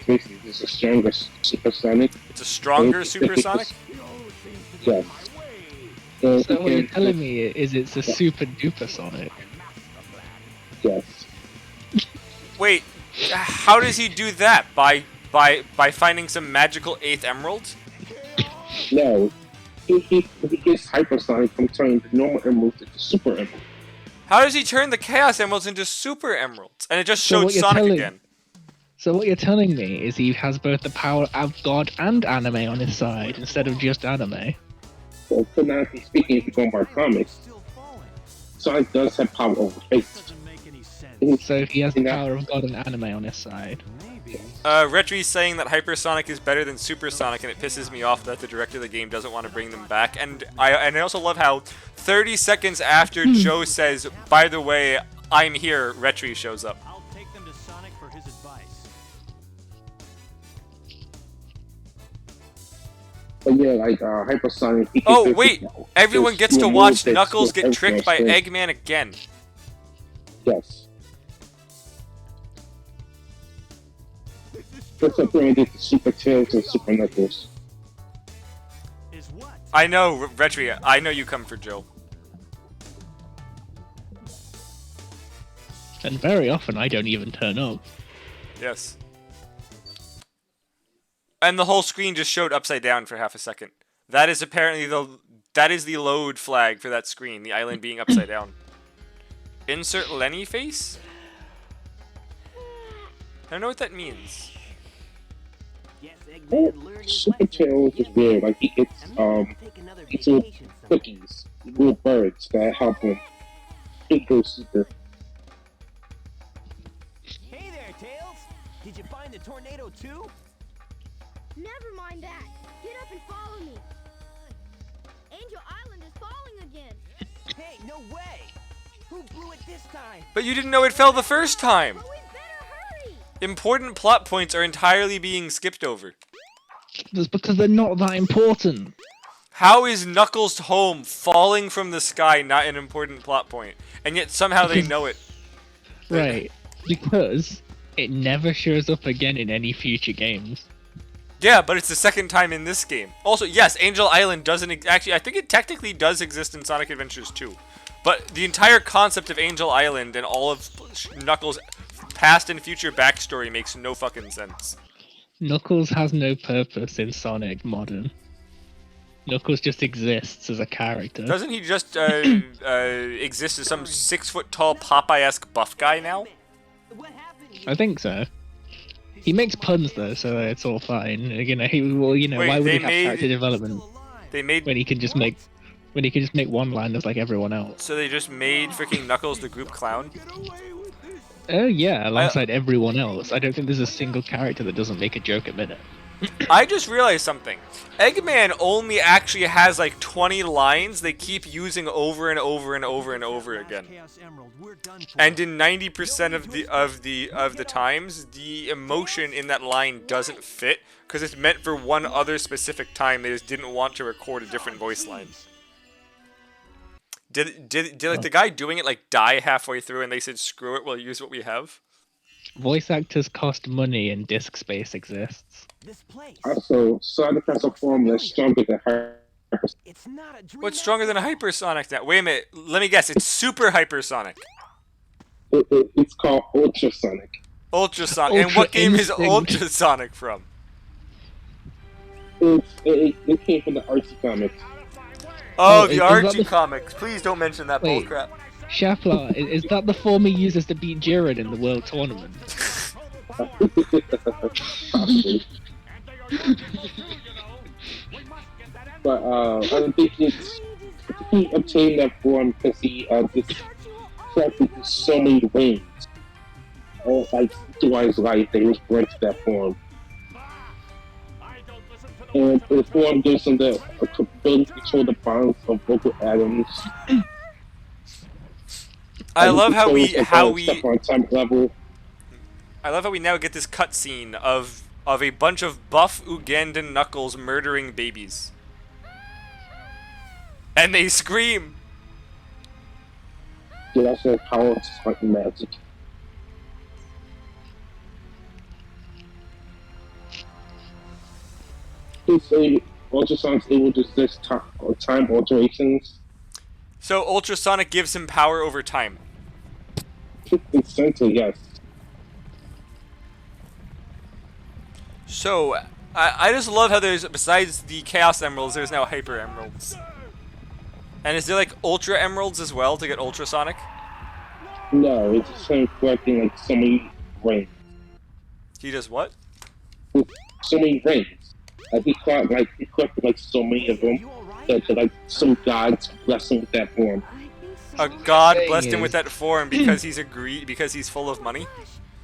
is a stronger Supersonic. It's a stronger Supersonic? Yes. So what you're telling me is it's a super duper Sonic? Yes. Wait, how does he do that? By finding some magical 8th emerald? No. he gets hypersonic from turning the normal emeralds into super emeralds. How does he turn the Chaos Emeralds into Super Emeralds? And it just So showed what you're Sonic telling- again. So what you're telling me is he has both the power of God and anime on his side instead of just anime. So, canonically speaking, if you're going by comics, Still falling. Sonic does have power over fate. Doesn't make any sense. So he has the In that- power of God and anime on his side. Maybe. Retri's saying that Hypersonic is better than Supersonic, and it pisses me off that the director of the game doesn't want to bring them back. And I also love how 30 seconds after Joe says, "By the way, I'm here," Retri shows up. I'll take them to Sonic for his advice. But yeah, like hypersonic. he can Oh just, wait, you know, everyone just gets to do watch moves that Knuckles slow get tricked by everything. Eggman again. Yes. That's what they did to Super Tails and Super Knuckles. Is what? I know, Retri, I know you come for Joe. And very often I don't even turn up. Yes. And the whole screen just showed upside down for half a second. That is apparently the load flag for that screen, the island being upside down. Insert Lenny face? I don't know what that means. Yes, Oh, Eggman learned his Super lesson. Tails is weird. Like he gets I'm gonna take another these little vacation somewhere. cookies, little birds that help him. It goes super. Hey there, Tails. Did you find the tornado too? Never mind that. Get up and follow me. Angel Island is falling again. Hey, no way. Who blew it this time? But you didn't know it fell the first time! But we better hurry. Important plot points are entirely being skipped over. That's because they're not that important. How is Knuckles' home falling from the sky not an important plot point? And yet somehow they know it. Right. Because it never shows up again in any future games. Yeah, but it's the second time in this game. Also, yes, Angel Island doesn't actually. I think it technically does exist in Sonic Adventures 2, but the entire concept of Angel Island and all of Knuckles' past and future backstory makes no fucking sense. Knuckles has no purpose in Sonic Modern. Knuckles just exists as a character. Doesn't he just exist as some 6-foot-tall Popeye-esque buff guy now? What happened? I think so. He makes puns though, so it's all fine. You know, Wait, why would they he have made- character development They made when he can just make one-liners like everyone else? so they just made freaking Knuckles the group clown. Oh yeah, alongside everyone else. I don't think there's a single character that doesn't make a joke a minute. I just realized something. Eggman only actually has like 20 lines they keep using over and over and over and over again. Chaos Emerald, we're done for. And in 90% of the times, the emotion in that line doesn't fit because it's meant for one other specific time. They just didn't want to record a different voice line. Did like the guy doing it like die halfway through and they said screw it, we'll use what we have? Voice actors cost money and disk space exists. This place. Also, Sonic has a form that's stronger than Hyper. It's not a dream. What's stronger than a hypersonic now? Wait a minute, let me guess. It's super hypersonic. It's called Ultrasonic. Ultrasonic. And what game is Ultra ultrasonic from? It came from the Archie comics. Oh, Oh, the is that Archie the- comics. Please don't mention that Wait. bullcrap. Shaflar, is that the form he uses to beat Jiren in the World Tournament? Possibly. But I don't think he obtained that form because he just crafted so many wings. All like throughout his life, they was bred to that form. And the form gives him the ability to control the bonds of local atoms. I love how we Step on time level. I love how we now get this cutscene of a bunch of buff Ugandan Knuckles murdering babies. And they scream. Yeah, that's the power of Sonic magic. Ultrasonic's able to resist time alterations. So Ultrasonic gives him power over time. Essentially, yes. So I just love how there's, besides the Chaos Emeralds, there's now Hyper Emeralds. And is there like Ultra Emeralds as well to get Ultrasonic? No, it's just him collecting like so many rings. He does what? So many rings. He collected like so many of them that like some gods bless him with that form. A god Thing blessed him with is- that form because he's because he's full of money.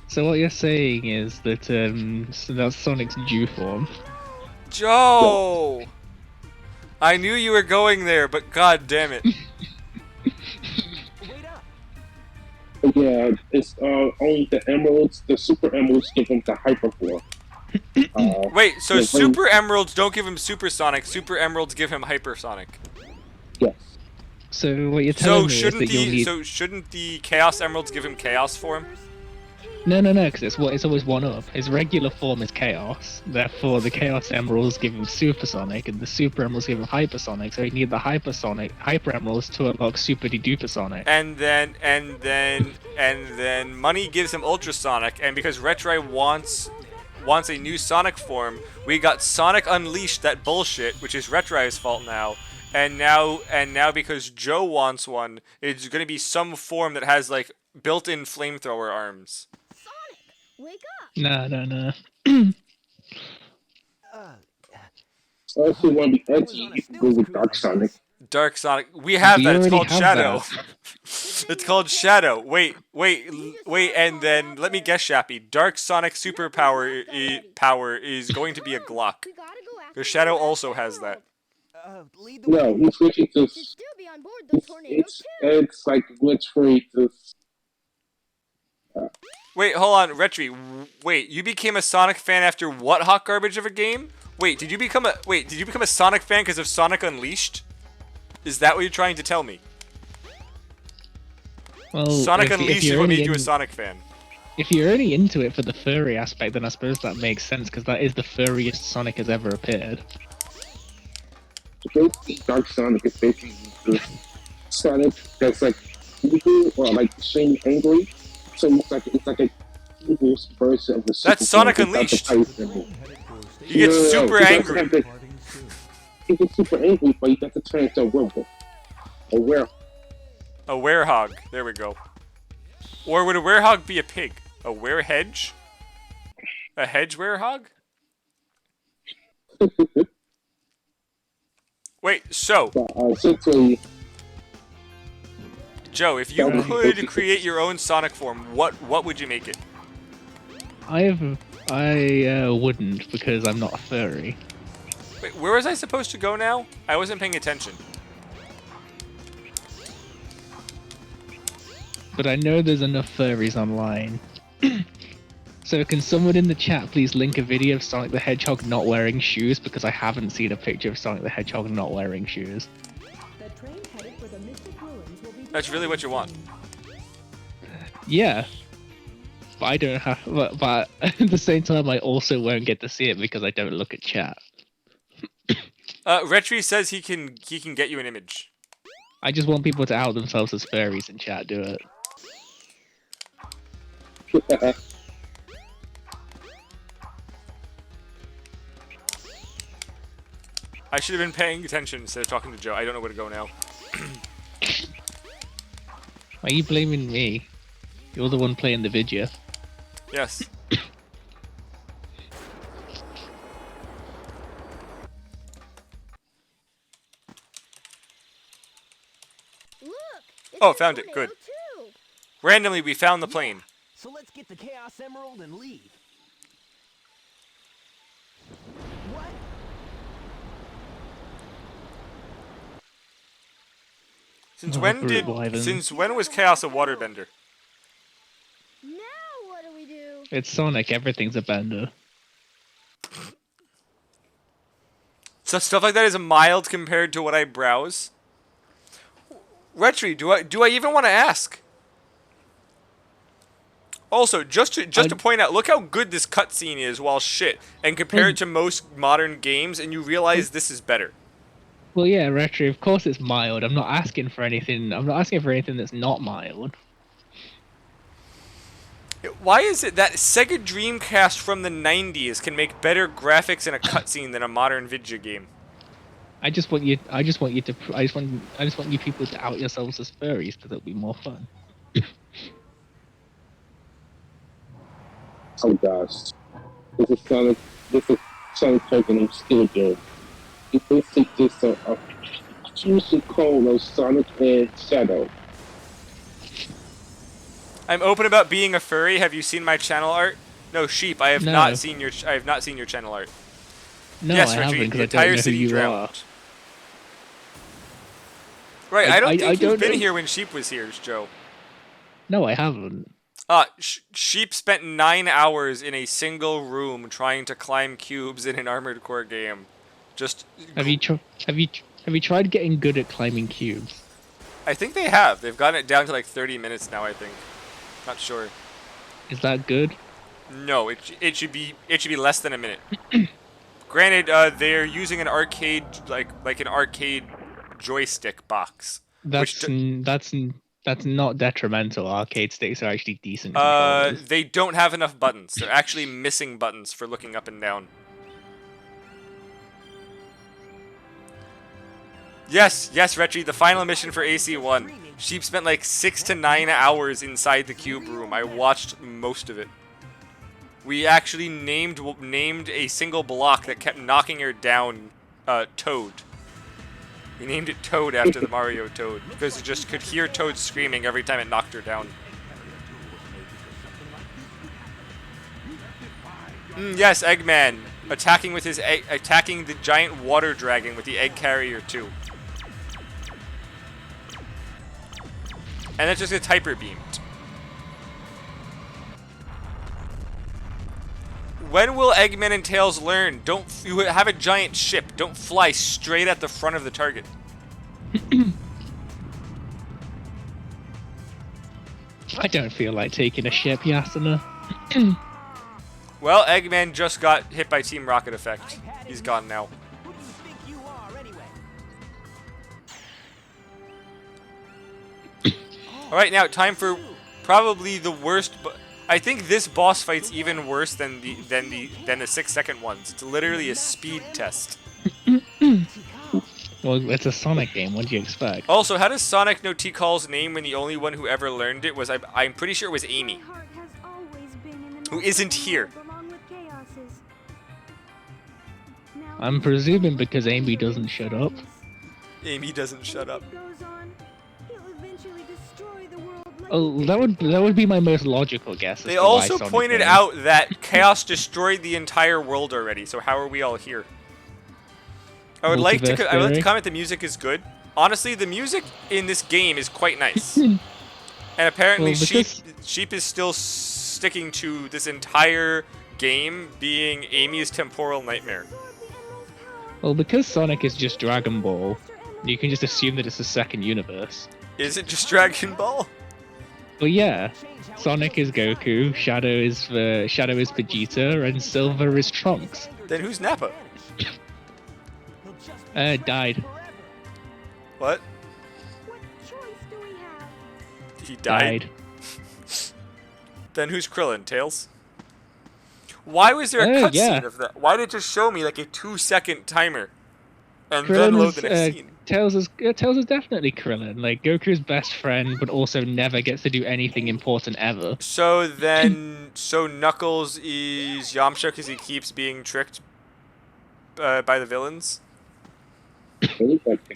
So what you're saying is that so that's Sonic's due form. Joe! I knew you were going there, but god damn it. Wait up! Yeah, it's only the emeralds, the super emeralds give him the hyper form. Wait, so Yeah, Super Emeralds don't give him Supersonic, Super Emeralds give him Hypersonic. Yes. So what you're telling So me is that you'll need... shouldn't the Chaos Emeralds give him Chaos form? No, because it's always one up. His regular form is Chaos. Therefore, the Chaos Emeralds give him Supersonic, and the Super Emeralds give him Hypersonic. So you need the Hyper Emeralds to unlock Super Dupersonic. And then Money gives him Ultrasonic, and because Retri wants a new Sonic form, we got Sonic Unleashed, that bullshit, which is Retri's fault now. And now because Joe wants one, it's gonna be some form that has like built-in flamethrower arms. Sonic, wake up! No. So if you want to be edgy, you can go with Dark Sonic. Dark Sonic. We have We that. It's already called have Shadow. that. It's called Shadow. Wait, and then let me guess, Shappy. Dark Sonic superpower power is going to be a Glock. We gotta go after Because Shadow the also Red has Emerald. that. Lead the way. No, he's switching to. Should still be on board the tornado too. It's like literally just. Wait, hold on, Retri. Wait, you became a Sonic fan after what hot garbage of a game? Wait, did you become a Sonic fan because of Sonic Unleashed? Is that what you're trying to tell me? Well, Sonic if Unleashed is you're what only made you a in- Sonic fan. If you're only into it for the furry aspect, then I suppose that makes sense, because that is the furriest Sonic has ever appeared. Basically, Dark Sonic is basically the Sonic that's like evil or like extremely angry. So it's like a evil version of the. That's Sonic Unleashed. He gets super angry. He gets super angry, but he gets to turn into a werewolf. A werewolf. A werehog. There we go. Or would a werehog be a pig? A werehedge? A hedge werehog? Wait, so, Essentially, Joe, if you could create your own Sonic form, what would you make it? I wouldn't, because I'm not a furry. Wait, where was I supposed to go now? I wasn't paying attention. But I know there's enough furries online. So can someone in the chat please link a video of Sonic the Hedgehog not wearing shoes, because I haven't seen a picture of Sonic the Hedgehog not wearing shoes. That's really what you want. Yeah. But I don't have, but at the same time I also won't get to see it because I don't look at chat. Retri says he can get you an image. I just want people to out themselves as furries in chat, do it. I should have been paying attention instead of talking to Joe. I don't know where to go now. Why are you blaming me? You're the one playing the video. Yes. Look, it's Oh, a found it. tornado Good. too. Randomly, we found the plane. So let's get the Chaos Emerald and leave. What? Since Oh, when Brute Wyvern. since when was Chaos a waterbender? Now what do we do? It's Sonic, everything's a bender. So stuff like that is mild compared to what I browse. Retri, do I even want to ask? Also, just to point out, look how good this cutscene is while shit, and compare it to most modern games, and you realize this is better. Well, yeah, Retro, of course it's mild. I'm not asking for anything. I'm not asking for anything that's not mild. Why is it that Sega Dreamcast from the 90s can make better graphics in a cutscene than a modern video game? I just want you people to out yourselves as furries because it'll be more fun. Oh gosh. This is Sonic Token Studio. It's basically just a fusion clone of Sonic and Shadow. I'm open about being a furry. Have you seen my channel art? No, Sheep. I have No. not seen your. I have not seen your channel art. No, yes, I Reggie, haven't the because I entire don't know who city you drowned. are. Right, I don't think you've don't been know. here when Sheep was here, Joe. No, I haven't. Sheep spent 9 hours in a single room trying to climb cubes in an Armored Core game. Just. Have you tried getting good at climbing cubes? I think they have. They've gotten it down to like 30 minutes now. I think. Not sure. Is that good? No, it should be less than a minute. Granted, they're using an arcade like an arcade joystick box. That's not detrimental. Arcade sticks are actually decent controllers. They don't have enough buttons. They're actually missing buttons for looking up and down. Yes, Retri, the final mission for AC1. Sheep spent like 6 to 9 hours inside the cube room. I watched most of it. We actually named a single block that kept knocking her down, Toad. We named it Toad after the Mario Toad, because it just could hear Toad screaming every time it knocked her down. Yes, Eggman, attacking the giant water dragon with the egg carrier too. And that just gets hyper beamed. When will Eggman and Tails learn? You have a giant ship. Don't fly straight at the front of the target. I don't feel like taking a ship, Yasuna. Well, Eggman just got hit by Team Rocket Effect. He's gone now. Who do you think you are, anyway? Alright, now time for probably the worst. I think this boss fight's even worse than the 6-second ones. It's literally a speed test. Well, it's a Sonic game. What do you expect? Also, how does Sonic know T-Call's name when the only one who ever learned it was, I'm pretty sure it was Amy, My heart has always been in the who north isn't pole here. along with Chaos's. Now, I'm presuming because Amy doesn't shut up. Amy doesn't shut up. if it goes on, he'll eventually destroy the world like Oh, that would be my most logical guess. as They to why also Sonic pointed knows. out that Chaos destroyed the entire world already, so how are we all here? I would like Multiverse to theory? comment the music is good. Honestly, the music in this game is quite nice. And apparently Well, because- Sheep is still sticking to this entire game being Amy's temporal nightmare. Well, because Sonic is just Dragon Ball, you can just assume that it's a second universe. Is it just Dragon Ball? Well, yeah. Sonic is Goku, Shadow is Vegeta, and Silver is Trunks. Then who's Nappa? Died. What? what choice do we have? He died? Then who's Krillin? Tails? Why was there a cutscene yeah. of that? Why did it just show me like a 2-second timer? And then Krillin load is, the next scene? Tails is definitely Krillin. Like, Goku's best friend, but also never gets to do anything important ever. So then, Knuckles is Yamcha because he keeps being tricked by the villains?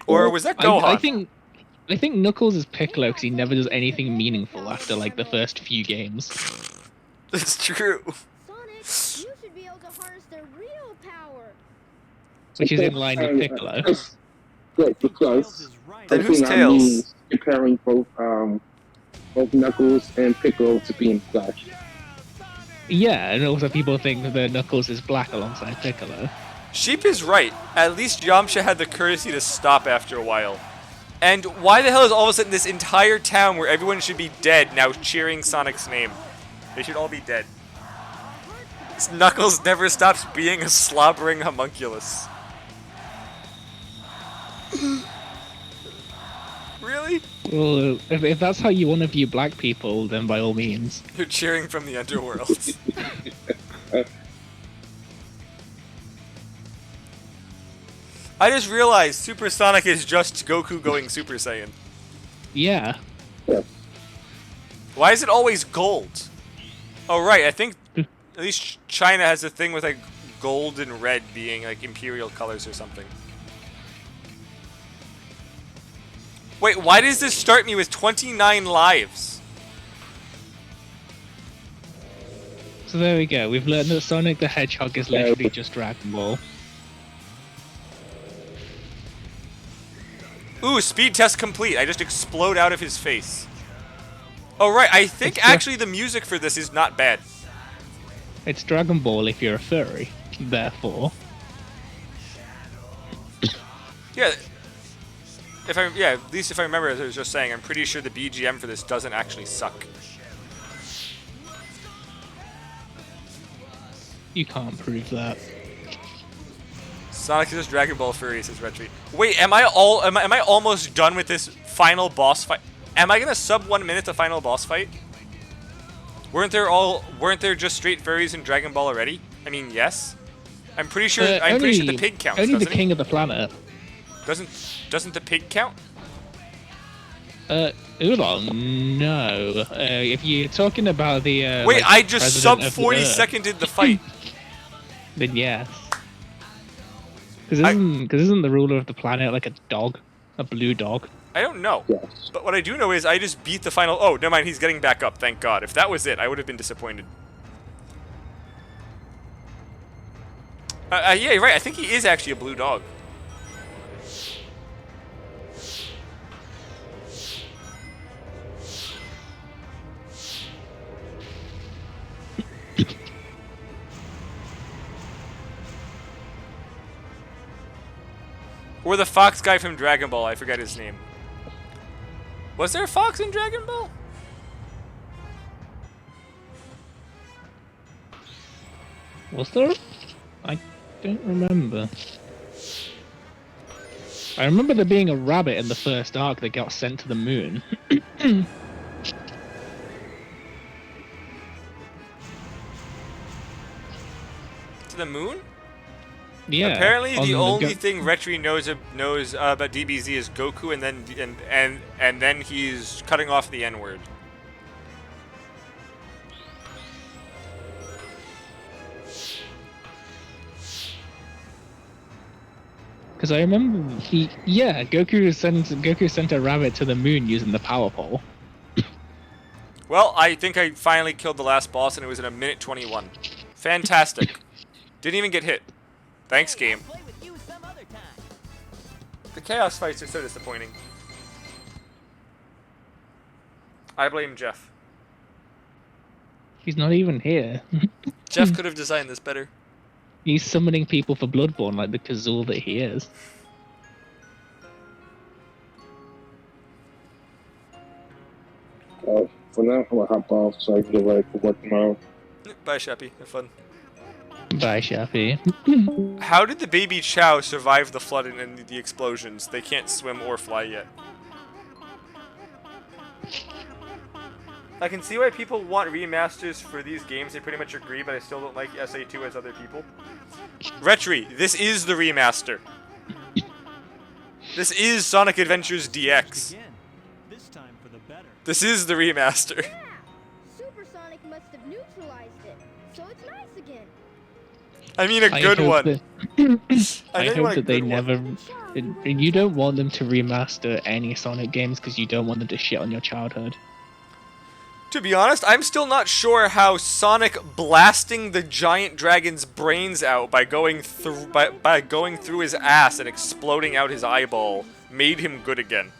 Or was that Gohan? I think Knuckles is Piccolo because he never does anything meaningful after like the first few games. That's true. Sonic, you should be able to harness their real power. Which is in line with Piccolo. Good, because Then I who's think that Tails? means comparing both Knuckles and Piccolo to being Flash. Yeah, and also people think that Knuckles is black alongside Piccolo. Sheep is right. At least Yamcha had the courtesy to stop after a while. And why the hell is all of a sudden this entire town where everyone should be dead now cheering Sonic's name? They should all be dead. Knuckles never stops being a slobbering homunculus. Really? Really? Well, if that's how you want to view black people, then by all means. You're cheering from the underworld. I just realized Supersonic is just Goku going Super Saiyan. Yeah. Why is it always gold? Oh right, I think at least China has a thing with like gold and red being like imperial colors or something. Wait, why does this start me with 29 lives? So there we go. We've learned that Sonic the Hedgehog is literally just Dragon Ball. Ooh, speed test complete. I just explode out of his face. Oh right, I think actually the music for this is not bad. It's Dragon Ball if you're a furry, therefore. Yeah. At least if I remember, as I was just saying, I'm pretty sure the BGM for this doesn't actually suck. You can't prove that. Sonic is just Dragon Ball furry, says Retreat. Wait, am I almost done with this final boss fight? Am I gonna sub 1 minute the final boss fight? Weren't there just straight furries in Dragon Ball already? I mean, yes. I'm pretty sure the pig counts. Only the doesn't it? king of the planet. Doesn't the pig count? Oolong, no. If you're talking about the wait, like, I just president sub of the 40 Earth, seconded the fight. then yes. Because isn't the ruler of the planet like a dog, a blue dog? I don't know. Yes. But what I do know is I just beat the final. Oh, never mind. He's getting back up. Thank God. If that was it, I would have been disappointed. Yeah, you're right. I think he is actually a blue dog. Or the fox guy from Dragon Ball. I forget his name. Was there a fox in Dragon Ball? Was there? I don't remember. I remember there being a rabbit in the first arc that got sent to the moon. To the moon? Yeah. Apparently, on the only Go- thing Retri knows about DBZ is Goku, and then he's cutting off the N word. Because I remember Goku sent a rabbit to the moon using the power pole. Well, I think I finally killed the last boss, and it was in 1:21. Fantastic. Didn't even get hit. Thanks, game. The Chaos fights are so disappointing. I blame Jeff. He's not even here. Jeff could have designed this better. He's summoning people for Bloodborne like the Kazul that he is. For now, I'm gonna hop off so I can get ready for work tomorrow. Bye, Shappy. Have fun. Bye, Shappy. How did the baby Chow survive the flooding and the explosions? They can't swim or fly yet. I can see why people want remasters for these games. I pretty much agree, but I still don't like SA2 as other people. Retri, this is the remaster. This is Sonic Adventures DX. This time for the better. This is the remaster. Yeah! Supersonic must have neutralized it, so it's nice again. I mean a good one. I hope that they never... You don't want them to remaster any Sonic games because you don't want them to shit on your childhood. To be honest, I'm still not sure how Sonic blasting the giant dragon's brains out by going through his ass and exploding out his eyeball made him good again.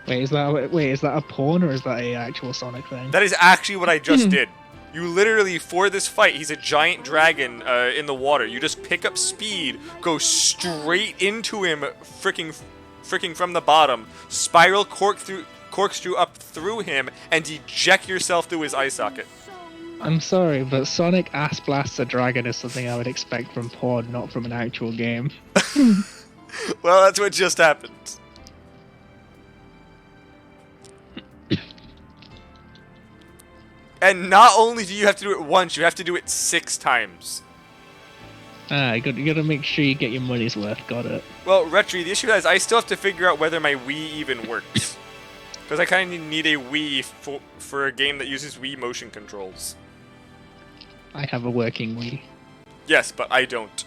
Wait, is that a porn or is that a actual Sonic thing? That is actually what I just did. You literally, for this fight, he's a giant dragon in the water. You just pick up speed, go straight into him, freaking from the bottom, spiral corkscrew up through him, and eject yourself through his eye socket. I'm sorry, but Sonic ass blasts a dragon is something I would expect from porn, not from an actual game. Well, that's what just happened. And not only do you have to do it once, you have to do it 6 times. You gotta make sure you get your money's worth. Got it. Well, Retri, the issue is I still have to figure out whether my Wii even works. Because I kind of need a Wii for a game that uses Wii motion controls. I have a working Wii, Yes, but I don't.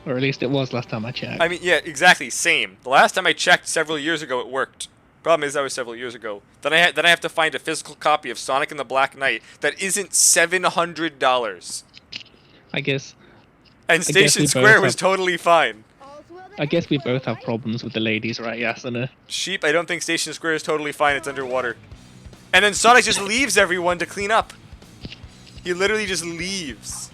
or at least it was last time I checked. I mean, yeah, exactly, same. The last time I checked several years ago, it worked. Problem is, that was several years ago. Then I have to find a physical copy of Sonic and the Black Knight that isn't $700. I guess. And we Station both Square was have- totally fine. I guess we both have problems with the ladies, right, Yasuna? Sheep, I don't think Station Square is totally fine. It's underwater. And then Sonic just leaves everyone to clean up. He literally just leaves.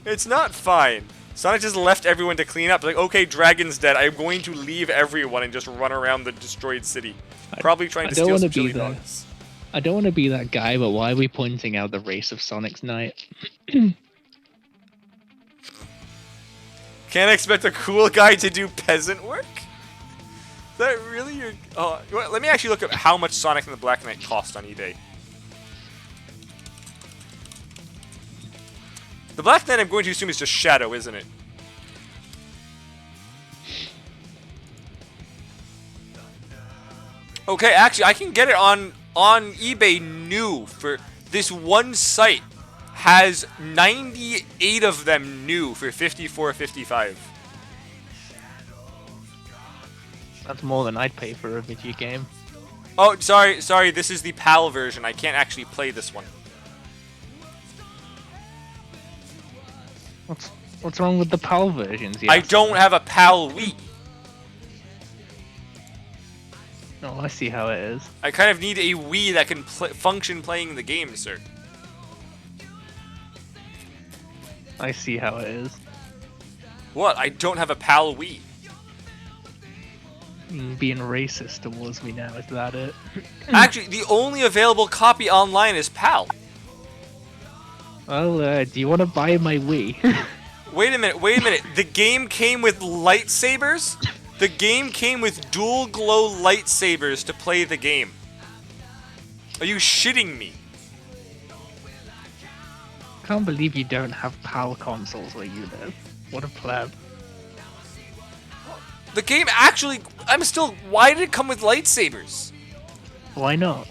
It's not fine. Sonic just left everyone to clean up. Like, okay, Dragon's dead. I'm going to leave everyone and just run around the destroyed city. Probably trying to steal some chili dogs. I don't want to be that guy, but why are we pointing out the race of Sonic's Knight? Can't expect a cool guy to do peasant work? Is that really your... Oh, well, let me actually look at how much Sonic and the Black Knight cost on eBay. The Black Knight I'm going to assume is just Shadow, isn't it? Okay, actually, I can get it on eBay new for this one site. Has 98 of them new for $54.55. That's more than I'd pay for a video game. Oh, sorry, this is the PAL version. I can't actually play this one. What's wrong with the PAL versions? I don't have a PAL Wii. Oh, I see how it is. I kind of need a Wii that can function playing the game, sir. I see how it is. What? I don't have a PAL Wii. Being racist towards me now, is that it? Actually, the only available copy online is PAL. Well, do you want to buy my Wii? Wait a minute. The game came with lightsabers? The game came with dual glow lightsabers to play the game. Are you shitting me? Can't believe you don't have PAL consoles where you live. What a pleb. The game actually... Why did it come with lightsabers? Why not?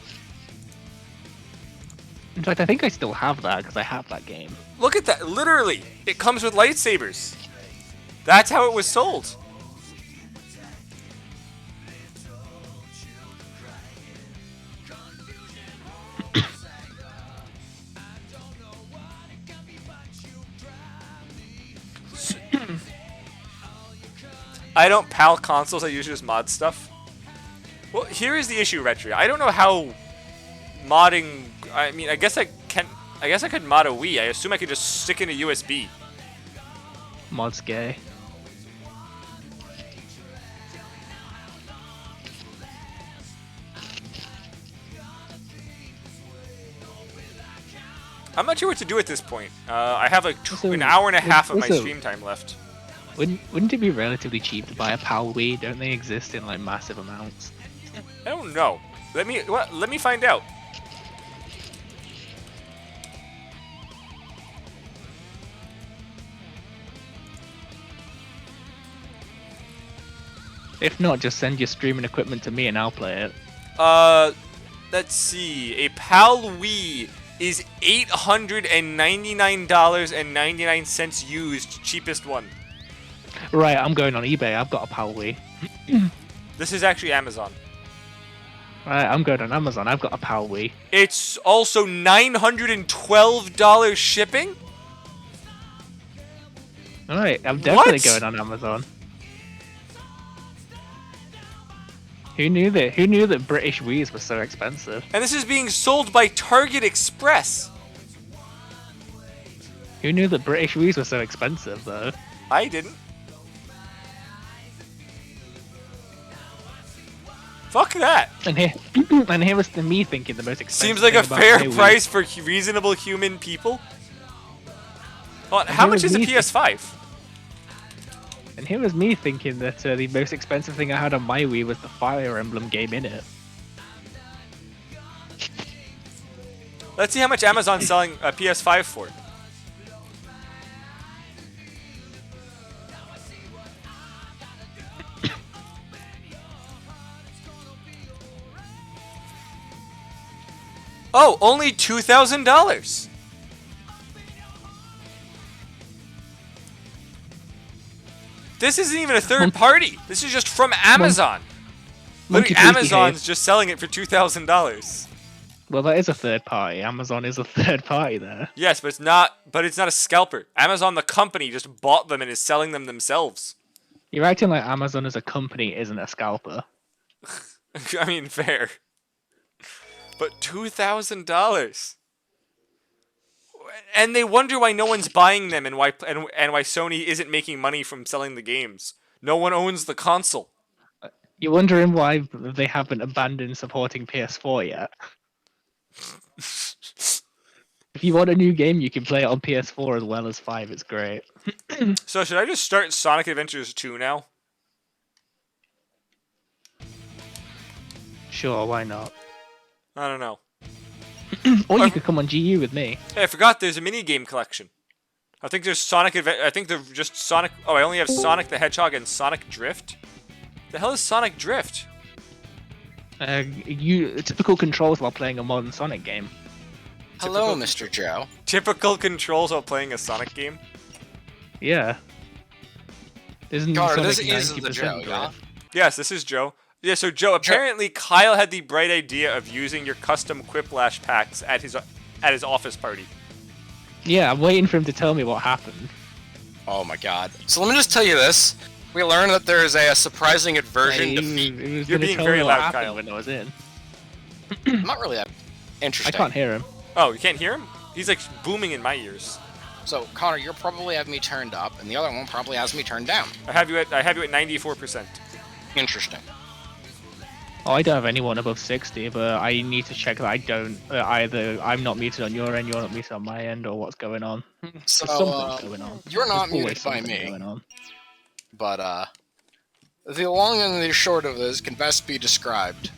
In fact, I think I still have that because I have that game. Look at that. Literally, it comes with lightsabers. That's how it was sold. I don't PAL consoles, I usually just mod stuff. Well, here is the issue, Retri. I don't know how modding... I mean, I guess I could mod a Wii. I assume I could just stick in a USB. Mod's gay. I'm not sure what to do at this point. I have like an hour and a half of my stream time left. Wouldn't it be relatively cheap to buy a PAL Wii? Don't they exist in like massive amounts? I don't know. Let me find out. If not, just send your streaming equipment to me and I'll play it. Let's see. A PAL Wii is $899.99 used, cheapest one. Right, I'm going on eBay. I've got a PAL Wii. This is actually Amazon. Right, I'm going on Amazon. I've got a PAL Wii. It's also $912 shipping? Alright, I'm definitely What? going on Amazon. Who knew that British Wii's were so expensive? And this is being sold by Target Express. Who knew that British Wii's were so expensive, though? I didn't. Fuck that. And here was me thinking the most expensive. Seems like a thing about fair my Wii. price for reasonable human people. Well, how much is a PS5? And here was me thinking that the most expensive thing I had on my Wii was the Fire Emblem game in it. Let's see how much Amazon's selling a PS5 for. Oh, only $2,000. This isn't even a third party. This is just from Amazon. Monkey Literally, Please Amazon's Behave. just selling it for $2,000. Well, that is a third party. Amazon is a third party there. Yes, but it's not. But it's not a scalper. Amazon, the company, just bought them and is selling them themselves. You're acting like Amazon as a company isn't a scalper. I mean, fair. But $2,000. And they wonder why no one's buying them and why Sony isn't making money from selling the games. No one owns the console. You're wondering why they haven't abandoned supporting PS4 yet. If you want a new game, you can play it on PS4 as well as 5. It's great. So should I just start Sonic Adventures 2 now? Sure, why not? I don't know. Or you could come on GU with me. Hey, I forgot there's a mini game collection. I think there's Sonic I think they're just Sonic. Oh, I only have Sonic the Hedgehog and Sonic Drift. The hell is Sonic Drift? Typical controls while playing a modern Sonic game. Hello, Mr. Joe. Typical controls while playing a Sonic game. Yeah. Isn't Connor, Sonic this is the 90% Joe, good? yeah? Yes, this is Joe. Yeah, so Joe, apparently Kyle had the bright idea of using your custom Quiplash packs at his office party. Yeah, I'm waiting for him to tell me what happened. Oh my god. So let me just tell you this. We learned that there is a surprising aversion to feet. You're being very loud, Kyle. When I was in. I'm not really that interesting. I can't hear him. Oh, you can't hear him? He's like booming in my ears. So, Connor, you'll probably have me turned up, and the other one probably has me turned down. I have you at 94%. Interesting. Oh, I don't have anyone above 60, but I need to check that I don't either. I'm not muted on your end, you're not muted on my end, or what's going on. So, Something's going on. You're not There's always muted by something me. going on. But, the long and the short of this can best be described